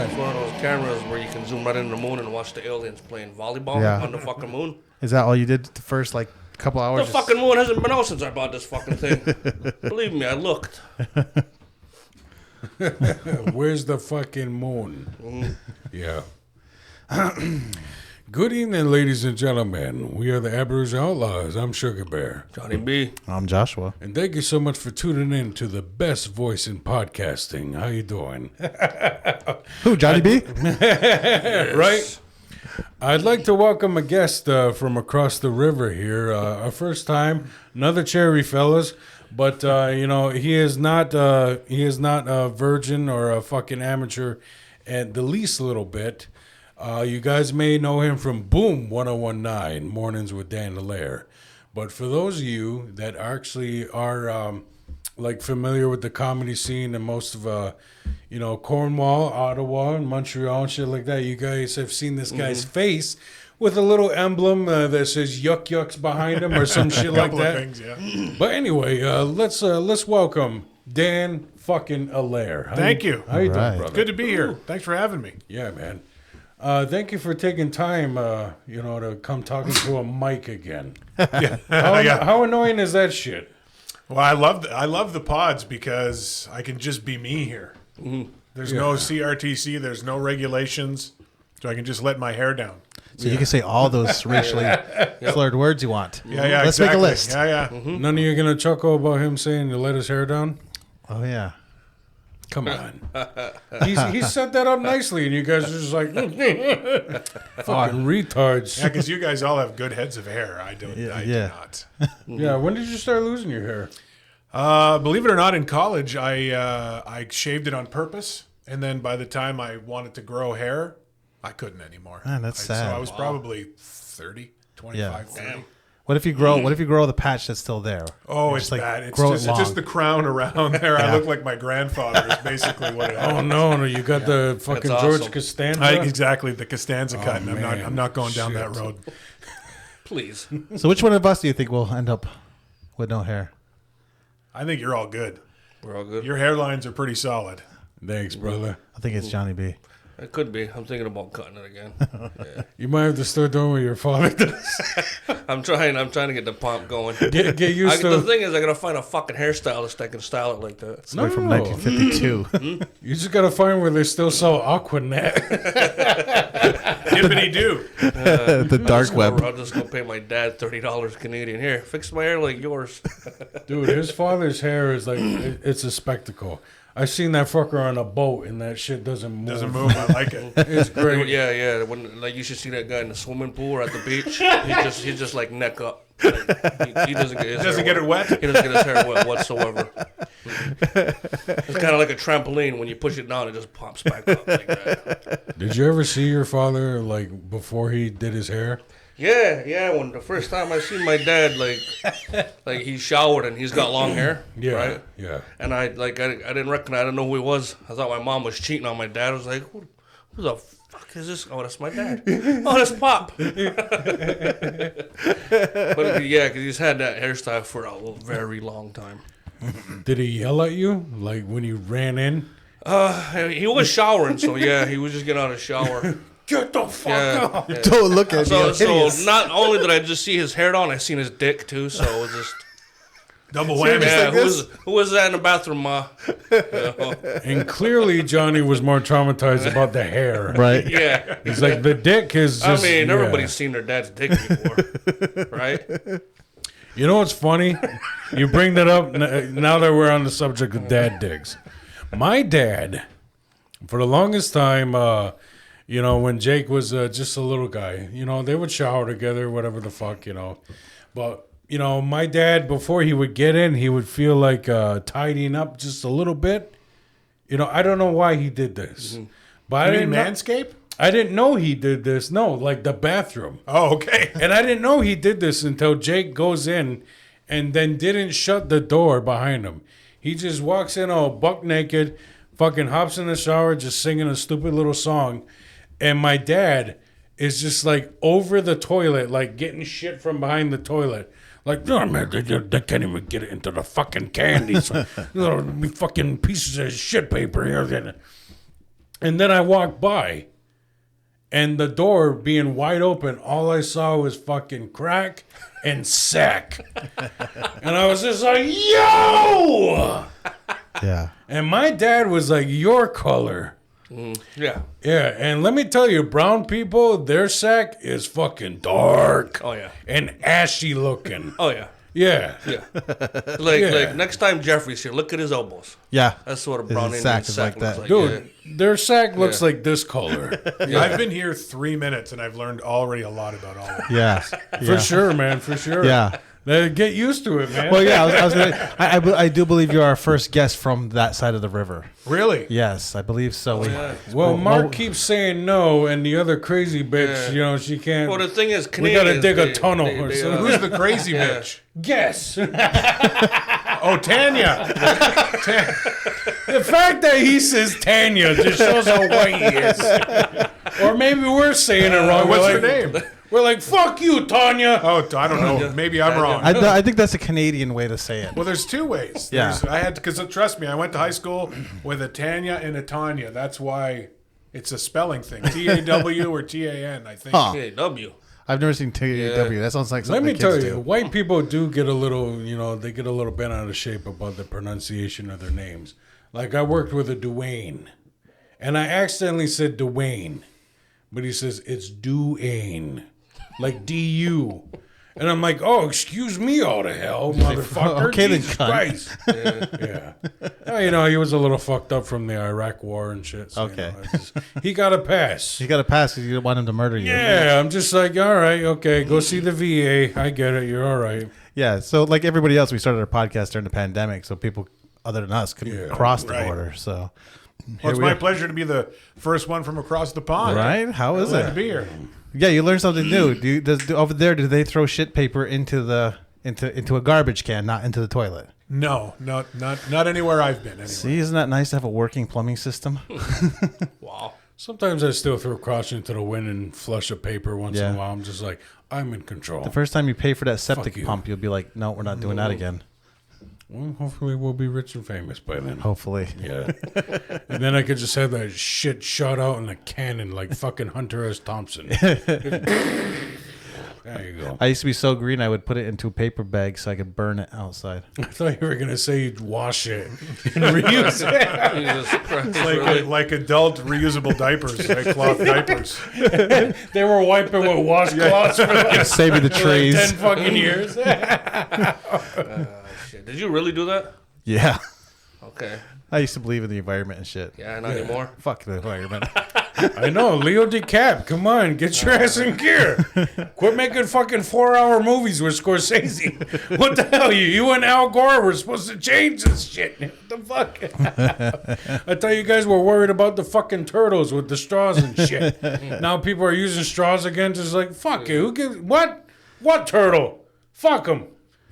It's one of those cameras where you can zoom right into the moon and watch the aliens playing volleyball on the fucking moon. Is that all you did the first like couple hours? The fucking moon hasn't been out since I bought this fucking thing. Believe me, I looked. Where's the fucking moon? Yeah. Good evening, ladies and gentlemen. We are the Aboriginal Outlaws. I'm Sugar Bear. Johnny B. I'm Joshua. And thank you so much for tuning in to the best voice in podcasting. How you doing? Who, Johnny B? Yes. Right? I'd like to welcome a guest from across the river here. Our first time, another cherry, fellas. But he is not a virgin or a fucking amateur at the least little bit. You guys may know him from Boom 1019, Mornings with Dan Allaire. But for those of you that actually are familiar with the comedy scene and most of Cornwall, Ottawa, and Montreal and shit like that, you guys have seen this guy's face with a little emblem that says yuck yucks behind him or some shit like that. Things, yeah. But anyway, let's welcome Dan fucking Allaire. Thank you. How you All right. doing, brother? Good to be here. Thanks for having me. Yeah, man. Thank you for taking time, to come talking to a mic again. How annoying is that shit? Well, I love the pods because I can just be me here. There's no CRTC. There's no regulations, so I can just let my hair down. So you can say all those racially slurred words you want. Yeah. Let's exactly. make a list. Yeah. None of you gonna chuckle about him saying to let his hair down? Oh, yeah. Come on. He set that up nicely, and you guys are just like, fucking retards. Yeah, because you guys all have good heads of hair. I don't. I do yeah. not. Yeah, when did you start losing your hair? Believe it or not, in college, I shaved it on purpose, and then by the time I wanted to grow hair, I couldn't anymore. Man, that's sad. So I was probably 30, 25, 30. Damn. What if you grow the patch that's still there? Oh, Or it's just, bad. It's grow it just, long. just the crown around there. I look like my grandfather is basically what it Oh is. no, you got the fucking That's George awesome. Costanza. Exactly, the Costanza cut. And man. I'm not going down that Shit. road. Please. So which one of us do you think will end up with no hair? I think you're all good. We're all good. Your hairlines are pretty solid. Thanks, brother. I think it's Johnny B. It could be. I'm thinking about cutting it again. Yeah. You might have to start doing what your father does. I'm trying to get the pomp going. Get used The to. thing is, I gotta find a fucking hairstylist that can style it like that. It's going from No. 1952. You just gotta find where they still sell Aquanet. Hippity doo. The dark web. I'll just go pay my dad $30 Canadian. Here, fix my hair like yours. Dude, his father's hair is like, it's a spectacle. I've seen that fucker on a boat and that shit doesn't move. Doesn't move. I like it. It's great. Yeah. When you should see that guy in the swimming pool or at the beach. He's just like neck up. He doesn't get his Doesn't hair get it wet? He doesn't get his hair wet whatsoever. It's kind of like a trampoline. When you push it down, it just pops back up like that. Did you ever see your father, like, before he did his hair? Yeah. When the first time I seen my dad, like he showered and he's got long hair, Yeah. right? Yeah. And I didn't recognize, I didn't know who he was. I thought my mom was cheating on my dad. I was like, who the fuck is this? Oh, that's my dad. Oh, that's Pop. But yeah, because he's had that hairstyle for a very long time. Did he yell at you, like, when you ran in? He was showering, so yeah, he was just getting out of the shower. Get the fuck up! Yeah. Don't look at me. So not only did I just see his hair down, I seen his dick too. So it was just Double whammy. yeah. like Who was that in the bathroom, Ma? And clearly Johnny was more traumatized about the hair. Right. Yeah. He's like, the dick is I just... mean, yeah. everybody's seen their dad's dick before, right? You know what's funny? You bring that up now that we're on the subject of dad dicks. My dad, for the longest time, when Jake was just a little guy, they would shower together, whatever the fuck, But, my dad, before he would get in, he would feel like tidying up just a little bit. I don't know why he did this. But You mean manscape? I didn't know he did this. No, like the bathroom. Oh, okay. And I didn't know he did this until Jake goes in and then didn't shut the door behind him. He just walks in all buck naked, fucking hops in the shower, just singing a stupid little song. And my dad is just like over the toilet, like getting shit from behind the toilet. Like, no, man, they can't even get it into the fucking candies. Little fucking pieces of shit paper here. And then I walked by, and the door being wide open, all I saw was fucking crack and sack. And I was just like, yo! Yeah. And my dad was like, your color. Yeah. Yeah, and let me tell you, brown people, their sack is fucking dark. Oh, yeah. And ashy looking. Oh, yeah. Yeah. Yeah. Like next time Jeffrey's here, look at his elbows. Yeah. That's what a His brown Indian sack is sack like looks that. like. Dude, their sack looks Yeah. like this color. I've been here 3 minutes and I've learned already a lot about all of it. Yeah. For sure, man, for sure. Yeah. Get used to it, man. Well, yeah, I do believe you're our first guest from that side of the river. Really? Yes, I believe so. Well, Mark keeps saying no, and the other crazy bitch, Yeah. She can't. Well, the thing is, we gotta Canadians, dig a tunnel or they, something. Who's the crazy bitch? Guess. Oh, Tanya. The fact that he says Tanya just shows how white he is. Or maybe we're saying it wrong. What's We're her like, name? We're like, fuck you, Tanya. Oh, I don't know. Maybe I'm wrong. I think that's a Canadian way to say it. Well, there's two ways. Yeah. I had because trust me, I went to high school with a Tanya and a Tanya. That's why it's a spelling thing. TAW or TAN, I think. Huh. KW. I've never seen TAW. That sounds like Let something me the tell kids you, do. white people do get a little, they get a little bent out of shape about the pronunciation of their names. Like I worked with a Duane, and I accidentally said Dwayne, but he says it's Duane, like D-U. And I'm like, oh, excuse me, all the hell, motherfucker. Okay, then, Jesus cunt. Christ. Yeah. Oh, he was a little fucked up from the Iraq war and shit. So, Okay. He got a pass. You got to pass because you don't want him to murder you. Yeah, I'm just like, all right, okay, go see the VA. I get it. You're all right. Yeah, so like everybody else, we started our podcast during the pandemic, so people other than us couldn't cross the border. So, Well, it's my pleasure to be the first one from across the pond. right? How is Glad to it? be here. Yeah, you learn something new. Over there, do they throw shit paper into a garbage can, not into the toilet? No, not anywhere I've been. Anyway. See, isn't that nice to have a working plumbing system? Wow. Sometimes I still throw caution to the wind and flush a paper once in a while. I'm just like, I'm in control. The first time you pay for that septic Fuck you. pump, you'll be like, no, we're not doing that again. Well, hopefully we'll be rich and famous by then. Hopefully. Yeah. And then I could just have that shit shot out in a cannon like fucking Hunter S. Thompson. There you go. I used to be so green, I would put it into a paper bag so I could burn it outside. I thought you were going to say you'd wash it and reuse it. Jesus Christ. Like adult reusable diapers, like cloth diapers. They were wiping with washcloths for like, Saving the for like trees. 10 fucking years. Shit. Did you really do that? Yeah. Okay. I used to believe in the environment and shit. Yeah, not anymore. Fuck the environment. I know, Leo DiCap. Come on, get your ass in gear. Quit making fucking 4-hour movies with Scorsese. What the hell? You and Al Gore were supposed to change this shit. What the fuck? I thought you guys were worried about the fucking turtles with the straws and shit. Now people are using straws again. Just like, fuck it. Who gives what? What turtle? Fuck them.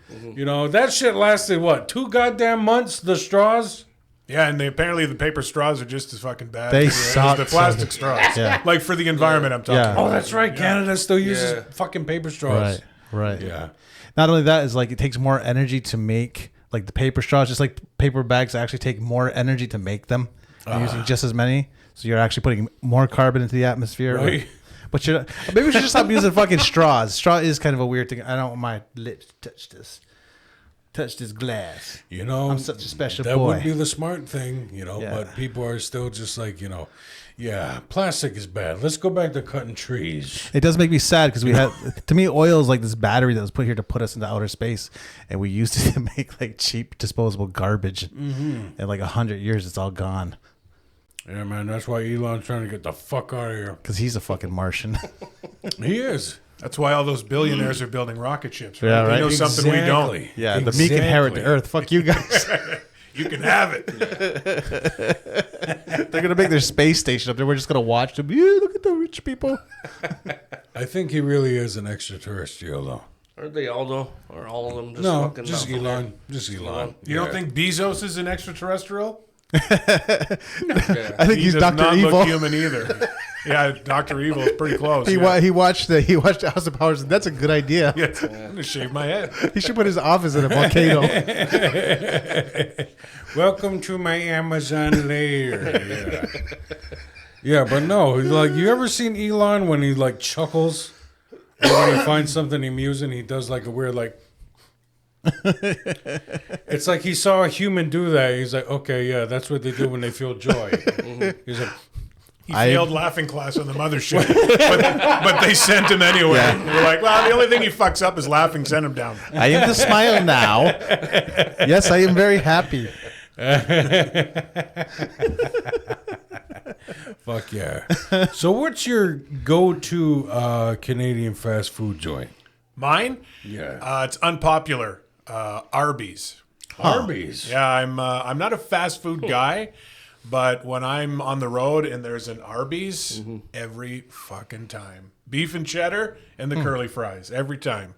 That shit lasted what? 2 goddamn months. The straws. Yeah, and apparently the paper straws are just as fucking bad They as suck. the plastic straws. Yeah. Like for the environment, I'm talking Yeah. Oh, about. that's right. Canada still uses Yeah. fucking paper straws. Right. Yeah. Not only that, is like it takes more energy to make like the paper straws, just like paper bags actually take more energy to make them. You're using just as many. So you're actually putting more carbon into the atmosphere. Right. But maybe we should just stop using fucking straws. Straw is kind of a weird thing. I don't want my lips to touch this glass. I'm such a special that boy. would be the smart thing, Yeah. but people are still just like, yeah, plastic is bad. Let's go back to cutting trees. It does make me sad because we had, to me, oil is like this battery that was put here to put us into outer space, and we used it to make like cheap disposable garbage. In like 100 years, it's all gone Yeah, man, that's why Elon's trying to get the fuck out of here. because he's a fucking Martian. He is. That's why all those billionaires are building rocket ships. Right? Yeah, They right. know something we don't. Exactly. Yeah, the meek inherit the Exactly. earth. Fuck you guys. You can have it. They're gonna make their space station up there. We're just gonna watch them. Yeah, look at the rich people. I think he really is an extraterrestrial, though. Aren't they all, though? Or all of them just No, fucking just down from Elon. Just Elon. You don't think Bezos is an extraterrestrial? there? Yeah. I think He he's does Dr. not Evil. look human either. Yeah, Dr. Evil is pretty close. He yeah. he watched House of Powers. And that's a good idea. Yeah, I'm going to shave my head. He should put his office in a volcano. Welcome to my Amazon lair. Yeah, but no, like, you ever seen Elon when he like chuckles? Or when he finds something amusing, he does like a weird like. It's like he saw a human do that. He's like, okay, yeah, that's what they do when they feel joy. He's like, He failed laughing class on the mothership, but they sent him anyway. Yeah. We're like, well, the only thing he fucks up is laughing. Send him down. I am to smile now. Yes, I am very happy. fuck yeah. So what's your go-to Canadian fast food joint? Mine? Yeah. It's unpopular. Arby's. Arby's. Yeah, I'm not a fast food guy, but when I'm on the road and there's an Arby's, every fucking time. Beef and cheddar and the curly fries, every time.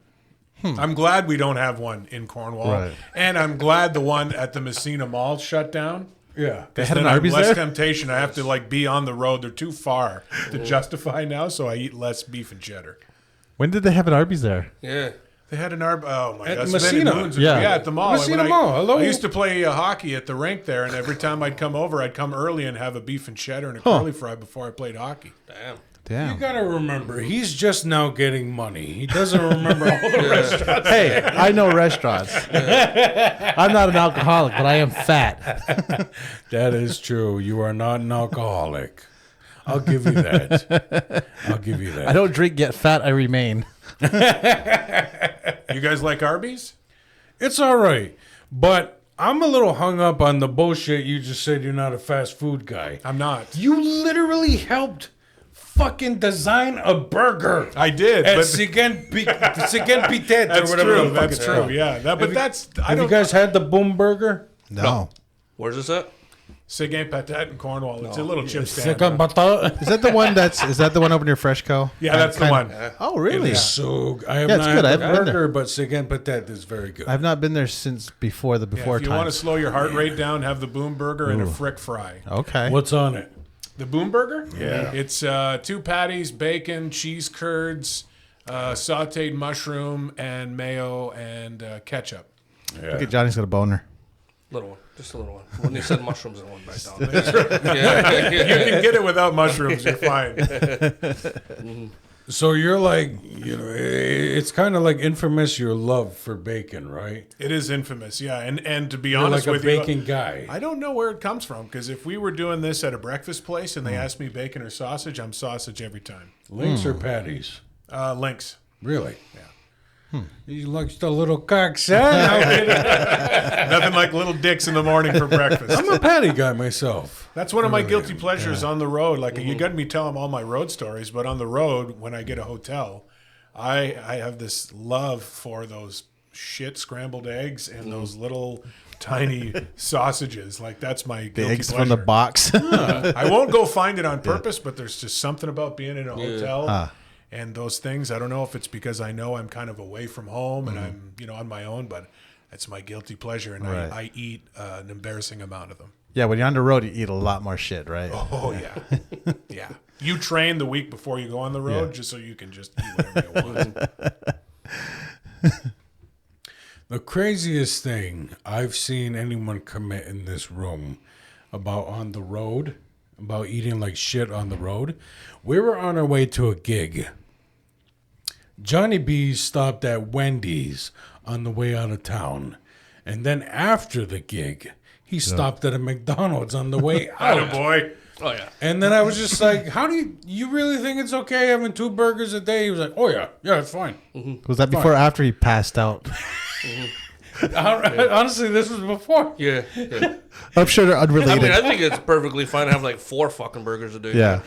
I'm glad we don't have one in Cornwall. Right. And I'm glad the one at the Messina Mall shut down. Yeah. They had an Then I'm Arby's less there? temptation. I have to like be on the road. They're too far to justify now, so I eat less beef and cheddar. When did they have an Arby's there? Yeah. They had an Arby's. Oh my At god! It's Messina. been in moons. Yeah. Yeah, at the mall. Messina When Mall, hello. I used to play hockey at the rink there, and every time I'd come over, I'd come early and have a beef and cheddar and a curly fry before I played hockey. Damn. Damn. You gotta remember, he's just now getting money. He doesn't remember all the restaurants. Hey, I know restaurants. I'm not an alcoholic, but I am fat. That is true. You are not an alcoholic. I'll give you that. I'll give you that. I don't drink, yet fat I remain. You guys like Arby's? It's all right, but I'm a little hung up on the bullshit you just said. You're not a fast food guy. I'm not. You literally helped fucking design a burger. I did, At but Siguen Pitet or that's whatever true. the fuck That's it's true. called. Yeah, but that's I Have you don't. guys had the Boom Burger? No. Where's this at? Seguin Patat in Cornwall. It's a little chip stand. Second butter. Is that the one over near Freshco? Yeah, that's the one. Oh, really? So I have Yeah, not it's good. I had the haven't been burger, but Seguin Patet is very good. I've not been there since before Yeah, before if you want to times. slow your heart rate down, have the Boom Burger and a frick fry. Okay. What's on it? The Boom Burger? Yeah. It's 2 patties, bacon, cheese curds, sauteed mushroom, and mayo and ketchup. Look at Johnny's got a boner. Little one. Just a little one. When they said mushrooms, I went back down. Yeah. You can get it without mushrooms. You're fine. So you're like, it's kind of like infamous your love for bacon, right? It is infamous, yeah. And to be You're honest like a with bacon you, guy. I don't know where it comes from because if we were doing this at a breakfast place and they asked me bacon or sausage, I'm sausage every time. Links or patties? Links. Really? Yeah. He likes the little cocks. Huh? Nothing like little dicks in the morning for breakfast. I'm a patty guy myself. That's one of my guilty pleasures on the road. Like you got me telling all my road stories, but on the road when I get a hotel, I have this love for those shit scrambled eggs and those little tiny sausages. Like that's my The guilty eggs pleasure. from the box. I won't go find it on purpose, but there's just something about being in a hotel and those things. I don't know if it's because I know I'm kind of away from home and I'm on my own, but that's my guilty pleasure, and Right. I eat an embarrassing amount of them. Yeah, when you're on the road, you eat a lot more shit, right? Oh yeah, yeah. You train the week before you go on the road just so you can just eat whatever you want. The craziest thing I've seen anyone commit in this room about on the road, about eating like shit on the road, we were on our way to a gig. Johnny B stopped at Wendy's on the way out of town. And then after the gig, he stopped at a McDonald's on the way out. Boy. Oh, yeah. And then I was just like, how do you really think it's okay having 2 burgers a day? He was like, oh, yeah, it's fine. Was that before or after he passed out? Honestly, this was before. Yeah. I'm sure they're I unrelated. mean, I think it's perfectly fine to have like 4 fucking burgers a day. yeah.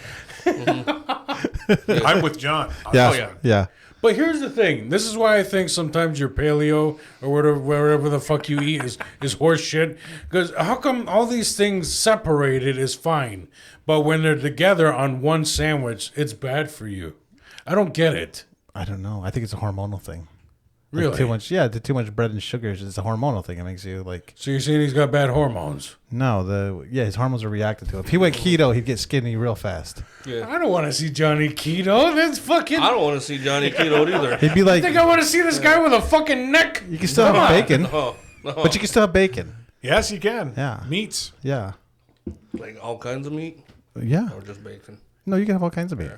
I'm with John. Yeah. Oh, yeah. Yeah. But here's the thing. This is why I think sometimes your paleo or whatever the fuck you eat is horse shit. Because how come all these things separated is fine, but when they're together on one sandwich, it's bad for you? I don't get it. I don't know. I think it's a hormonal thing. Really? Too much, the too much bread and sugars. It's a hormonal thing. It makes you like. So you're saying he's got bad hormones? No, his hormones are reacting to it. If he went keto, he'd get skinny real fast. Yeah. I don't want to see Johnny Keto. That's fucking. I don't want to see Johnny Keto either. He'd be I like, think I want to see this guy with a fucking neck. you can still have bacon, No, no. but you can still have bacon. Yes, you can. Yeah. Meats. Yeah, Like all kinds of meat yeah. or just bacon? No, you can have all kinds of meat.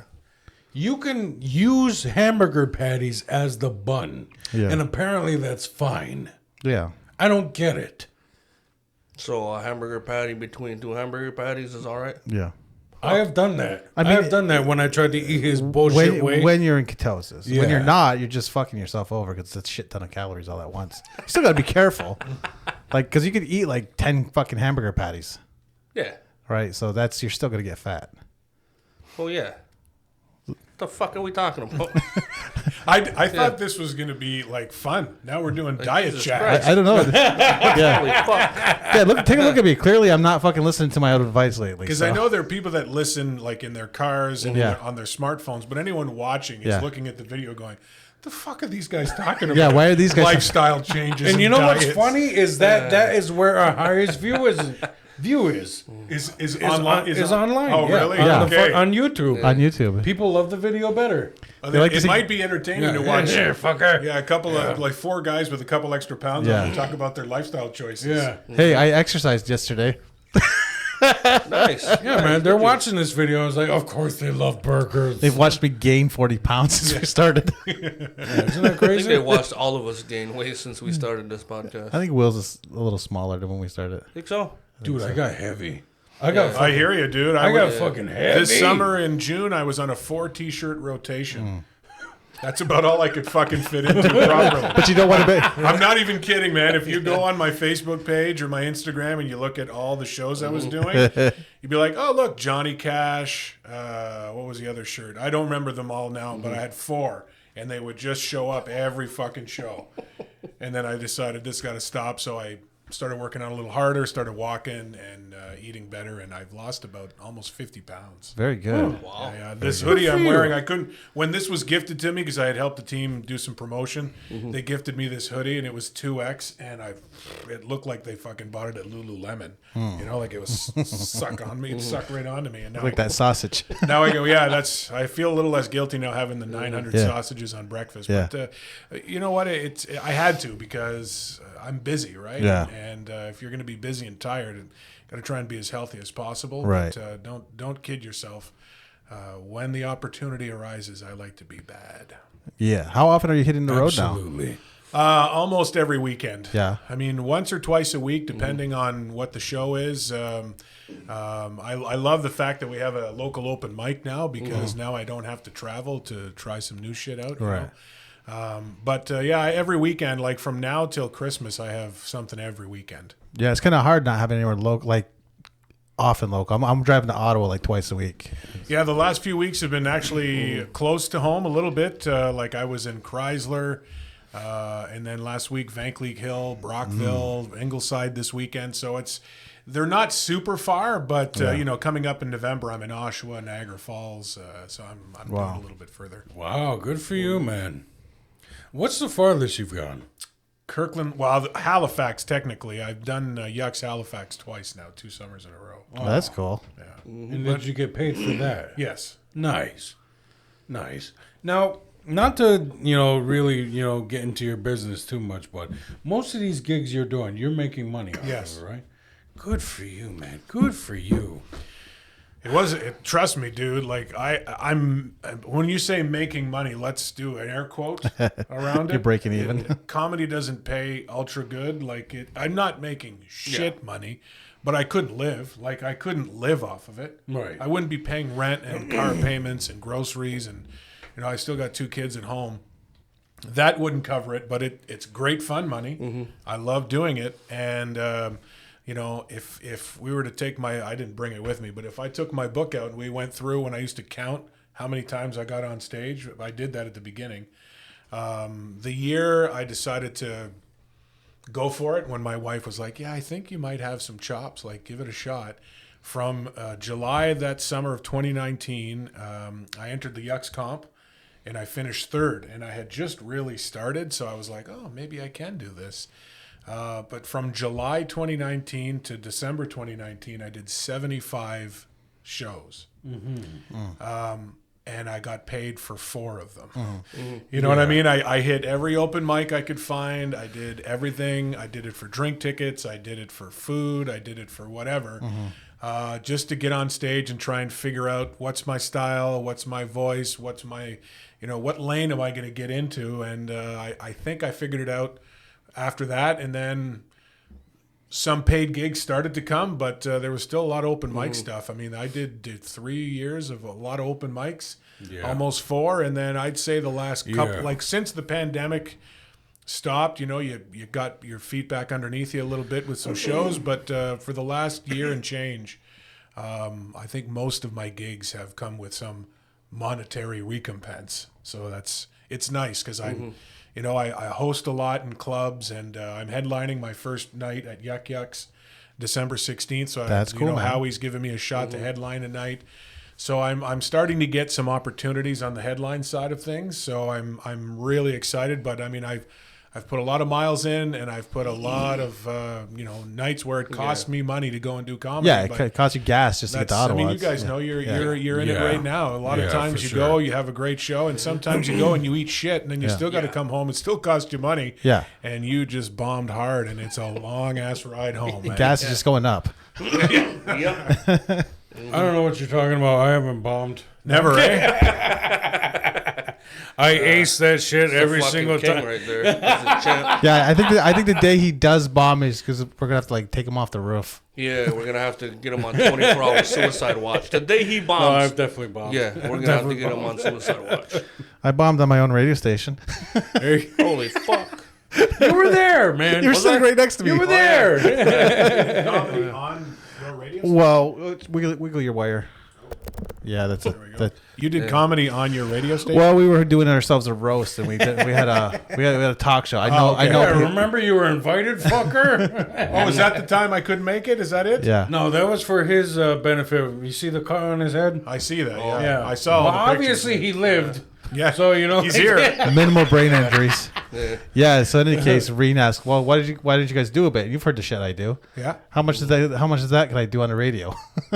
You can use hamburger patties as the bun, Yeah. and apparently that's fine. Yeah. I don't get it. So a hamburger patty between 2 hamburger patties is all right? Yeah. I have done that. I mean, have done that when I tried to eat his bullshit way. When you're in ketosis. Yeah. When you're not, you're just fucking yourself over because it's a shit ton of calories all at once. You still got to be careful. Like, because you could eat like 10 fucking hamburger patties, Yeah. right? So you're still going to get fat. Oh, yeah. What the fuck are we talking about? I thought this was going to be like fun. Now we're doing diet Jesus chat. Christ. I don't know. Yeah. Holy fuck. Yeah, take a look at me. Clearly, I'm not fucking listening to my own advice lately. Because so. I know there are people that listen like in their cars and Yeah. on their smartphones, but anyone watching is Yeah. looking at the video going, the fuck are these guys talking about? Yeah, why are these guys- lifestyle changes? and you know diets? what's funny is that is where our highest view is. Is online. Is online. Oh, yeah. really? Yeah. Okay. On YouTube. On YouTube. People love the video better. like to it see- might be entertaining to watch. Yeah, fucker. Yeah, a couple of like 4 guys with a couple extra pounds Yeah. on them talk about their lifestyle choices. Yeah. Hey, I exercised yesterday. Nice. Yeah, man. They're watching this video. I was like, of course they love burgers. They've watched me gain 40 pounds since we started. Isn't that I think crazy? they watched all of us gain weight since we started this podcast. I think Will's is a little smaller than when we started. Think so? Dude, I got heavy. I got I hear you, dude. I got was- fucking heavy. This summer in June, I was on a 4 t-shirt rotation. That's about all I could fucking fit into properly. But you don't want to be. I'm not even kidding, man. If you go on my Facebook page or my Instagram and you look at all the shows I was doing, you'd be like, oh, look, Johnny Cash. What was the other shirt? I don't remember them all now, but I had 4. And they would just show up every fucking show. And then I decided this got to stop, so I started working out a little harder, started walking and eating better, and I've lost about almost 50 pounds. Very good. Wow. Yeah, this hoodie I'm wearing, I couldn't. When this was gifted to me, because I had helped the team do some promotion, they gifted me this hoodie, and it was 2X, and it looked like they fucking bought it at Lululemon. You know, like it was suck on me, suck right onto me, and now Like that sausage. now I go, yeah, I feel a little less guilty now having the 900 Yeah. sausages on breakfast. Yeah. But you know what? I had to because I'm busy, right? Yeah. And if you're going to be busy and tired, got to try and be as healthy as possible. Right. But don't kid yourself. When the opportunity arises, I like to be bad. Yeah. How often are you hitting the road now? Absolutely. Almost every weekend. Yeah. I mean, once or twice a week, depending on what the show is. I love the fact that we have a local open mic now because now I don't have to travel to try some new shit out. You Right. know? But every weekend, like from now till Christmas, I have something every weekend. Yeah, it's kind of hard not having anywhere local, like often local. I'm driving to Ottawa like twice a week. Yeah, the last few weeks have been actually close to home a little bit. Like I was in Chrysler, and then last week Vankleek Hill, Brockville, Ingleside this weekend. So they're not super far, but coming up in November, I'm in Oshawa, Niagara Falls. So I'm going a little bit further. Wow, good for you, man. What's the farthest you've gone? Kirkland, well, Halifax technically. I've done Yucks Halifax twice now, 2 summers in a row. Oh, that's cool. Yeah. And did you get paid for that? Yes. Nice. Now, not to, really, get into your business too much, but most of these gigs you're doing, you're making money off Yes. of it, right? Good for you, man. Good for you. Trust me, dude. Like I'm. When you say making money, let's do an air quote around it. You're breaking even. Comedy doesn't pay ultra good. I'm not making shit money, but I couldn't live. Like I couldn't live off of it. Right. I wouldn't be paying rent and car payments and groceries, and I still got 2 kids at home. That wouldn't cover it, but it's great fun money. I love doing it, and. If we were to take I didn't bring it with me, but if I took my book out and we went through and I used to count how many times I got on stage, I did that at the beginning. The year I decided to go for it, when my wife was like, yeah, I think you might have some chops, like give it a shot. From July that summer of 2019, I entered the Yucks comp, and I finished third. And I had just really started, so I was like, oh, maybe I can do this. But from July 2019 to December 2019, I did 75 shows. And I got paid for 4 of them. You know what I mean? I hit every open mic I could find. I did everything. I did it for drink tickets. I did it for food. I did it for whatever. Just to get on stage and try and figure out what's my style, what's my voice, what's my, what lane am I going to get into? And I think I figured it out after that. And then some paid gigs started to come, but there was still a lot of open mic stuff. I mean, I did 3 years of a lot of open mics, almost 4. And then I'd say the last couple, like since the pandemic stopped, you got your feet back underneath you a little bit with some shows. But for the last year and change, I think most of my gigs have come with some monetary recompense. So it's nice because I'm... I host a lot in clubs, and I'm headlining my first night at Yuck Yucks December 16th. So that's cool, man. Howie's giving me a shot to headline a night. So I'm starting to get some opportunities on the headline side of things. So I'm really excited. But I mean, I've put a lot of miles in, and I've put a lot of nights where it costs me money to go and do comedy. Yeah, it costs you gas just to get to Ottawa. I mean, you guys know you're in it right now. A lot of times you go, you have a great show, and sometimes you go and you eat shit, and then you still got to come home. It still costs you money. Yeah, and you just bombed hard, and it's a long ass ride home. Man. Gas is just going up. I don't know what you're talking about. I haven't bombed. Never, eh? I ace that shit every single time. Right there. Champ. Yeah, I think the day he does bomb is because we're gonna have to take him off the roof. Yeah, we're gonna have to get him on 24-hour suicide watch. The day he bombs. No, I've definitely bombed. Yeah, we're gonna have to get him on suicide watch. I bombed on my own radio station. Holy fuck! You were there, man. You were sitting right next to me. You were there. Comedy on your radio? Well, wiggle your wire. Yeah, that's it. You did comedy on your radio station? Well, we were doing ourselves a roast, and we had a talk show. I know. Yeah, remember you were invited, fucker. Oh, was that the time I couldn't make it? Is that it? Yeah. No, that was for his benefit. You see the car on his head? I see that. Yeah. Yeah, I saw. Well, all the obviously pictures. he lived. Yeah. So he's here. Minimal brain injuries. Yeah. So in any case, Reen asked, "Well, why did you guys do a bit? You've heard the shit I do. Yeah. How much is that can I do on the radio?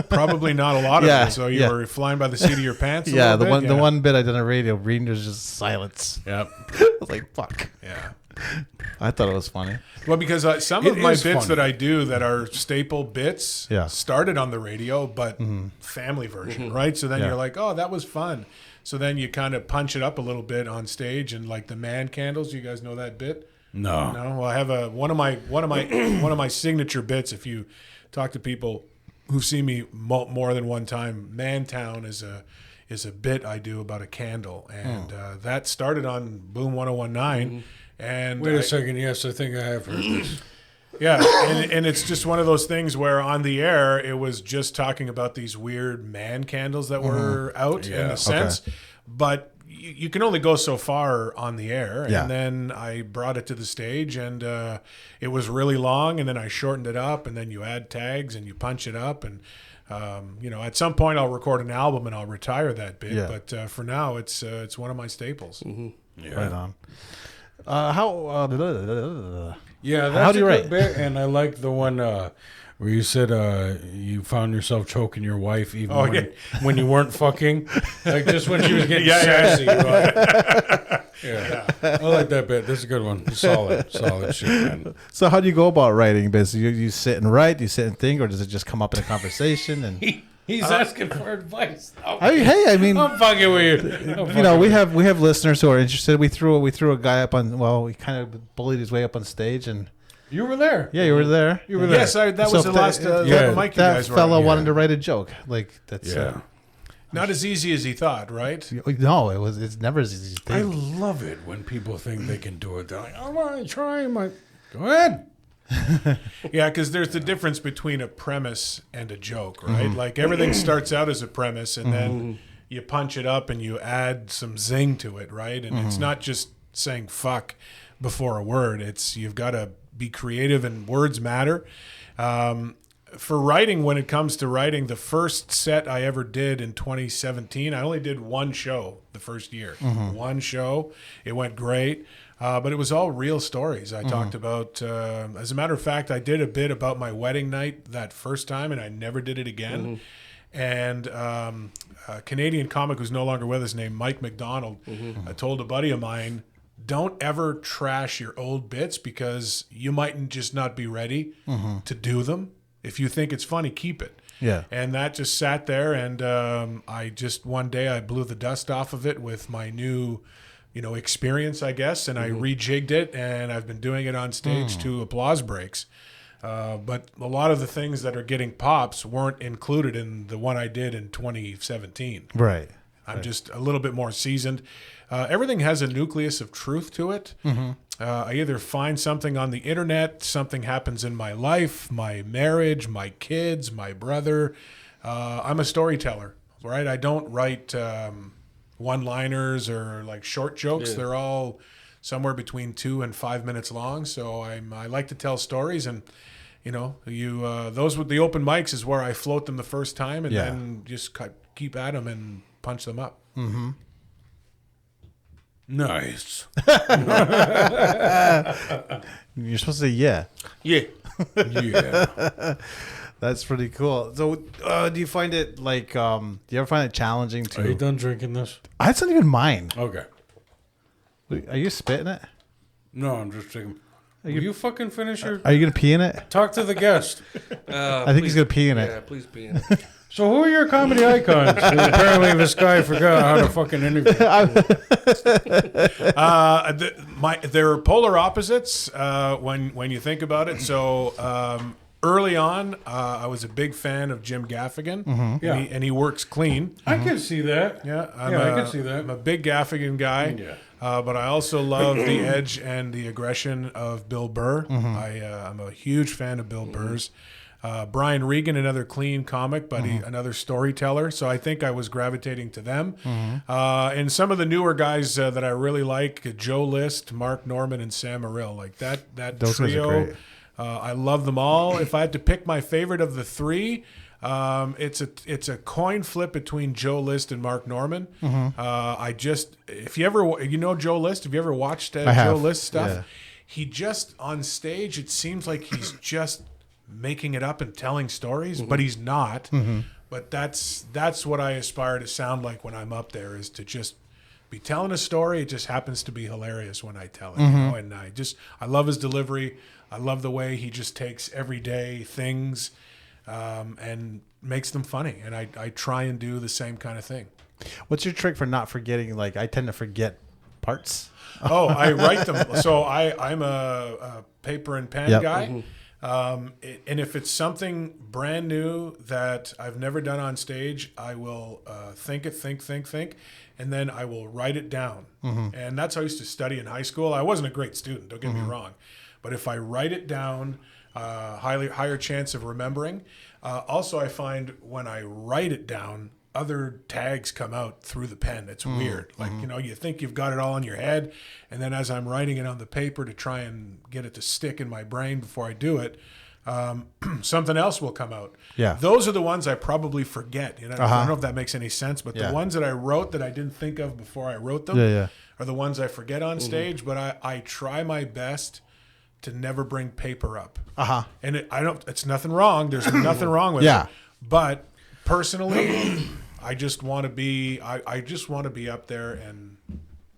Probably not a lot of Yeah, it. So you were flying by the seat of your pants. Yeah. The one bit I did on the radio, Reen was just silence. Yep. I was like, fuck. Yeah. I thought it was funny. Well, because some of It my is bits funny. that I do that are staple bits Yeah. started on the radio, but family version, right? So then Yeah. you're like, oh, that was fun. So then you kind of punch it up a little bit on stage, and like the man candles. You guys know that bit? No. No. Well, I have one of my signature bits. If you talk to people who've seen me more than one time, Mantown is a bit I do about a candle, and that started on Boom 1019. And Wait a second. Yes, I think I have heard this. yeah, and it's just one of those things where on the air it was just talking about these weird man candles that were out in a sense, but you can only go so far on the air. Yeah. And then I brought it to the stage, and it was really long, and then I shortened it up, and then you add tags and you punch it up, and at some point I'll record an album and I'll retire that bit. Yeah. But for now, it's one of my staples. Yeah. Right on. Yeah, that's How do you a write? good bit, and I like the one where you said you found yourself choking your wife even when you weren't fucking, like just when she was getting sassy. Yeah, I like that bit. That's a good one. Solid shit, man. So how do you go about writing? Because you sit and write, you sit and think, or does it just come up in a conversation? And He's asking for advice. I mean, I'm fucking with you. we have listeners who are interested. We threw a guy up on. Well, we kind of bullied his way up on stage, and You were there. yeah, you were there. You were there. Yes, that was the last yeah, mic you That guys were fellow on. wanted to write a joke. Like that's Yeah. Not as easy as he thought, right? no, it's never as easy. I love it when people think they can do it. They're like, I want to try. I'm like, go ahead. Yeah, because there's the difference between a premise and a joke, right? Like everything starts out as a premise, and then you punch it up and you add some zing to it, right? And it's not just saying fuck before a word. It's you've got to be creative, and words matter. for writing, when it comes to writing, the first set I ever did in 2017, I only did one show the first year. One show. It went great. But it was all real stories. I talked about, as a matter of fact, I did a bit about my wedding night that first time, and I never did it again. And a Canadian comic who's no longer with us named Mike McDonald told a buddy of mine, don't ever trash your old bits because you might just not be ready to do them. If you think it's funny, keep it. Yeah. And that just sat there, and I just one day I blew the dust off of it with my new experience, I guess, and I rejigged it, and I've been doing it on stage to applause breaks. But a lot of the things that are getting pops weren't included in the one I did in 2017. Right. I'm just a little bit more seasoned. Everything has a nucleus of truth to it. I either find something on the internet, something happens in my life, my marriage, my kids, my brother. I'm a storyteller, right? I don't write one-liners or like short jokes. Yeah. They're all somewhere between 2 and 5 minutes long. So I like to tell stories, and those with the open mics is where I float them the first time, and then just keep at them and punch them up. Nice. You're supposed to say yeah. Yeah. Yeah. That's pretty cool. So, do you find it like? Do you ever find it challenging to? Are you done drinking this? That's not even mine. Okay. Are you spitting it? No, I'm just taking. Will you fucking finish your? Are you gonna pee in it? Talk to the guest. I think he's gonna pee in it. Yeah, please pee in it. So who are your comedy icons? Apparently this guy forgot how to fucking interview. They're polar opposites when you think about it. So early on, I was a big fan of Jim Gaffigan, Yeah. and he works clean. I can see that. Yeah, I can see that. I'm a big Gaffigan guy. Yeah. But I also love the edge and the aggression of Bill Burr. I'm a huge fan of Bill Burr's. Brian Regan, another clean comic, but another storyteller. So I think I was gravitating to them. And some of the newer guys that I really like, Joe List, Mark Norman, and Sam Morrill. Like that Those guys are trio. great. I love them all. If I had to pick my favorite of the three, it's a coin flip between Joe List and Mark Norman. If you ever Joe List, have you ever watched Joe List stuff? Yeah. He just on stage, it seems like he's just making it up and telling stories, but he's not. But that's what I aspire to sound like when I'm up there, is to just be telling a story. It just happens to be hilarious when I tell it, and I love his delivery. I love the way he just takes everyday things and makes them funny, and I try and do the same kind of thing. What's your trick for not forgetting? Like, I tend to forget parts. Oh, I write them. So I'm a paper and pen guy. And if it's something brand new that I've never done on stage, I will think, and then I will write it down. And that's how I used to study in high school. I wasn't a great student, don't get me wrong. But if I write it down, higher chance of remembering. Also, I find when I write it down, other tags come out through the pen. It's weird. Like, you think you've got it all in your head, and then as I'm writing it on the paper to try and get it to stick in my brain before I do it, something else will come out. Yeah. Those are the ones I probably forget. I don't know if that makes any sense, but Yeah. the ones that I wrote that I didn't think of before I wrote them are the ones I forget on stage, but I try my best to never bring paper up. And it's nothing wrong. There's nothing wrong with it. But personally, I just want to be up there and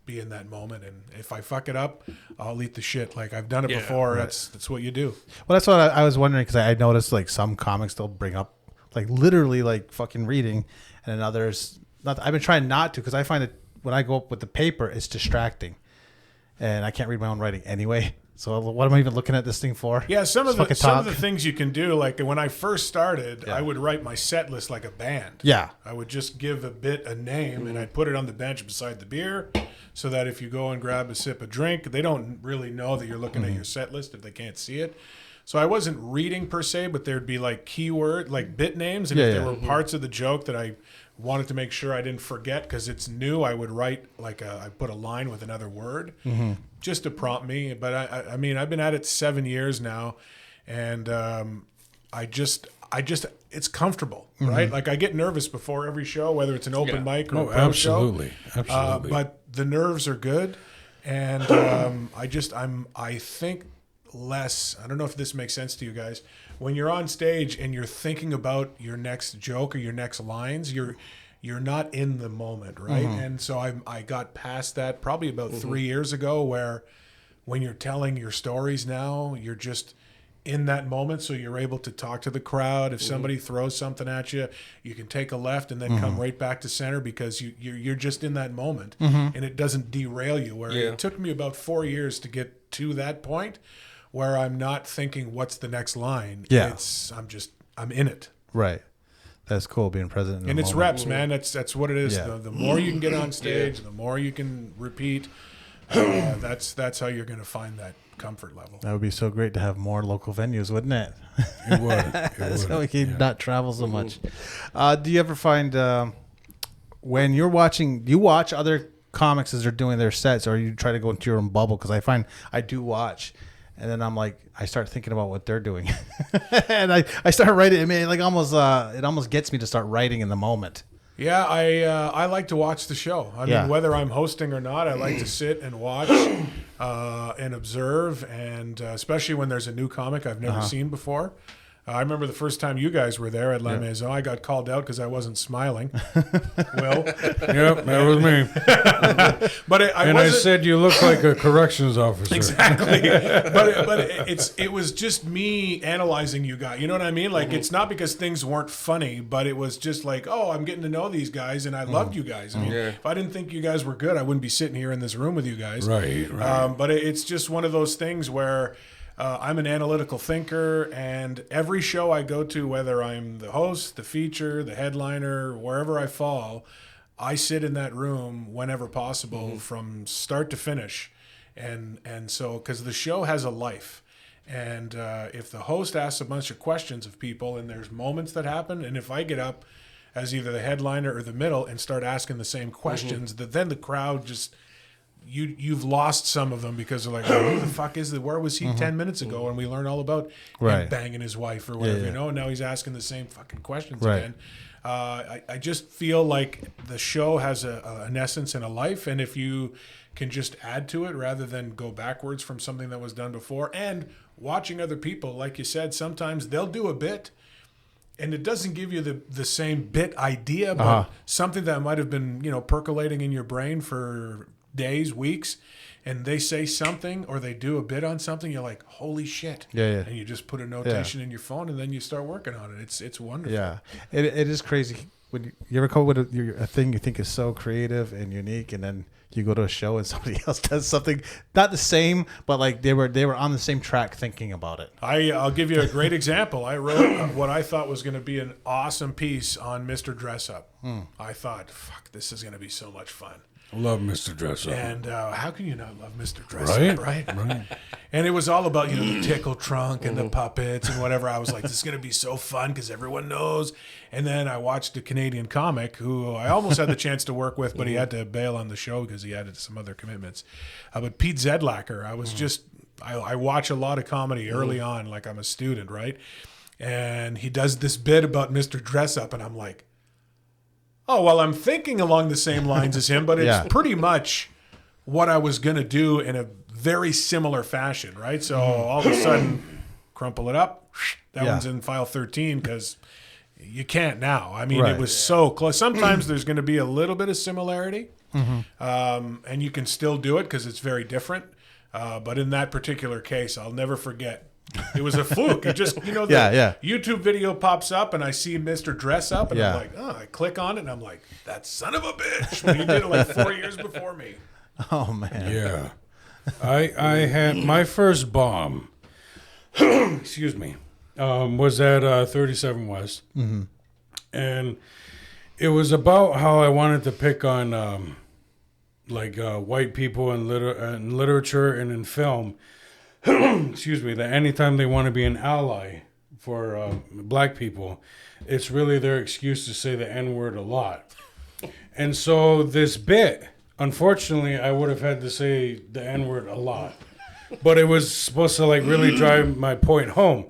be in that moment. And if I fuck it up, I'll eat the shit. Like, I've done it before. Right. That's what you do. Well, that's what I was wondering, because I noticed like some comics they'll bring up like literally like fucking reading, and then others not. I've been trying not to, because I find that when I go up with the paper, it's distracting, and I can't read my own writing anyway. So what am I even looking at this thing for? Yeah, some of the things you can do, like when I first started, I would write my set list like a band. Yeah. I would just give a bit a name, and I'd put it on the bench beside the beer, so that if you go and grab a sip of drink, they don't really know that you're looking at your set list if they can't see it. So I wasn't reading per se, but there'd be like keyword, like bit names, and if there were parts of the joke that I wanted to make sure I didn't forget because it's new, I would write I put a line with another word just to prompt me. But I mean, I've been at it 7 years now, and I it's comfortable, right? Like I get nervous before every show, whether it's an open mic or a pro absolutely. show. Absolutely. But the nerves are good. And I think less, I don't know if this makes sense to you guys. When you're on stage and you're thinking about your next joke or your next lines, you're not in the moment, right? And so I got past that probably about 3 years ago, where when you're telling your stories now, you're just in that moment, so you're able to talk to the crowd. If somebody throws something at you, you can take a left and then come right back to center because you're just in that moment, and it doesn't derail you. Where it took me about 4 years to get to that point where I'm not thinking what's the next line. Yeah. I'm in it. Right. That's cool, being present in And the it's moment. reps, man. That's what it is. Yeah. The more you can get on stage, the more you can repeat. That's how you're going to find that comfort level. That would be so great to have more local venues, wouldn't it? It would. So we can not travel so much. Do you ever find when you're watching, do you watch other comics as they're doing their sets, or you try to go into your own bubble? Because I find I do watch, and then I'm like, I start thinking about what they're doing, and I start writing. I mean, like almost it almost gets me to start writing in the moment. Yeah, I like to watch the show. I mean, whether I'm hosting or not, I like to sit and watch and observe, and especially when there's a new comic I've never seen before. I remember the first time you guys were there at La Maison, I got called out because I wasn't smiling. Well, Yep, that was me. but I said you look like a corrections officer. Exactly. but it was just me analyzing you guys. You know what I mean? Like, it's not because things weren't funny, but it was just like, oh, I'm getting to know these guys, and I loved you guys. I mean, if I didn't think you guys were good, I wouldn't be sitting here in this room with you guys. Right. But it's just one of those things where I'm an analytical thinker, and every show I go to, whether I'm the host, the feature, the headliner, wherever I fall, I sit in that room whenever possible from start to finish. And so, because the show has a life. And if the host asks a bunch of questions of people and there's moments that happen, and if I get up as either the headliner or the middle and start asking the same questions, that then the crowd just... You've lost some of them because they're like, oh, who the fuck is it? Where was he 10 minutes ago? And we learned all about him banging his wife or whatever, you know, and now he's asking the same fucking questions again. I just feel like the show has an essence and a life, and if you can just add to it rather than go backwards from something that was done before, and watching other people, like you said, sometimes they'll do a bit, and it doesn't give you the same bit idea, but something that might have been, you know, percolating in your brain for days, weeks, and they say something or they do a bit on something, you're like, holy shit. And you just put a notation in your phone, and then you start working on it. It's wonderful. It is crazy when you ever come with a thing you think is so creative and unique, and then you go to a show and somebody else does something not the same, but like they were on the same track thinking about it. I'll give you a great example. I wrote what I thought was going to be an awesome piece on Mr. Dress Up. I thought, fuck, this is going to be so much fun. Love Mr. Dress Up. And how can you not love Mr. Dress Up, right? And it was all about, you know, the tickle trunk and the puppets and whatever. I was like, this is going to be so fun because everyone knows. And then I watched a Canadian comic who I almost had the chance to work with, but he had to bail on the show because he had some other commitments. But Pete Zedlacker, I was I watch a lot of comedy early on, like I'm a student, right? And he does this bit about Mr. Dress Up, and I'm like, oh, well, I'm thinking along the same lines as him, but it's pretty much what I was going to do in a very similar fashion, right? So all of a sudden, crumple it up. That one's in file 13 because you can't now. I mean, it was so close. Sometimes there's going to be a little bit of similarity, and you can still do it because it's very different. But in that particular case, I'll never forget. It was a fluke. It just, you know, the YouTube video pops up and I see Mr. Dress Up and I'm like, oh, I click on it and I'm like, that son of a bitch. But he did it like 4 years before me. Oh, man. Yeah. I had my first bomb, excuse me, was at 37 West. And it was about how I wanted to pick on white people in literature and in film. Excuse me, that anytime they want to be an ally for black people, it's really their excuse to say the N-word a lot. And so this bit, unfortunately, I would have had to say the N-word a lot. But it was supposed to like really drive my point home.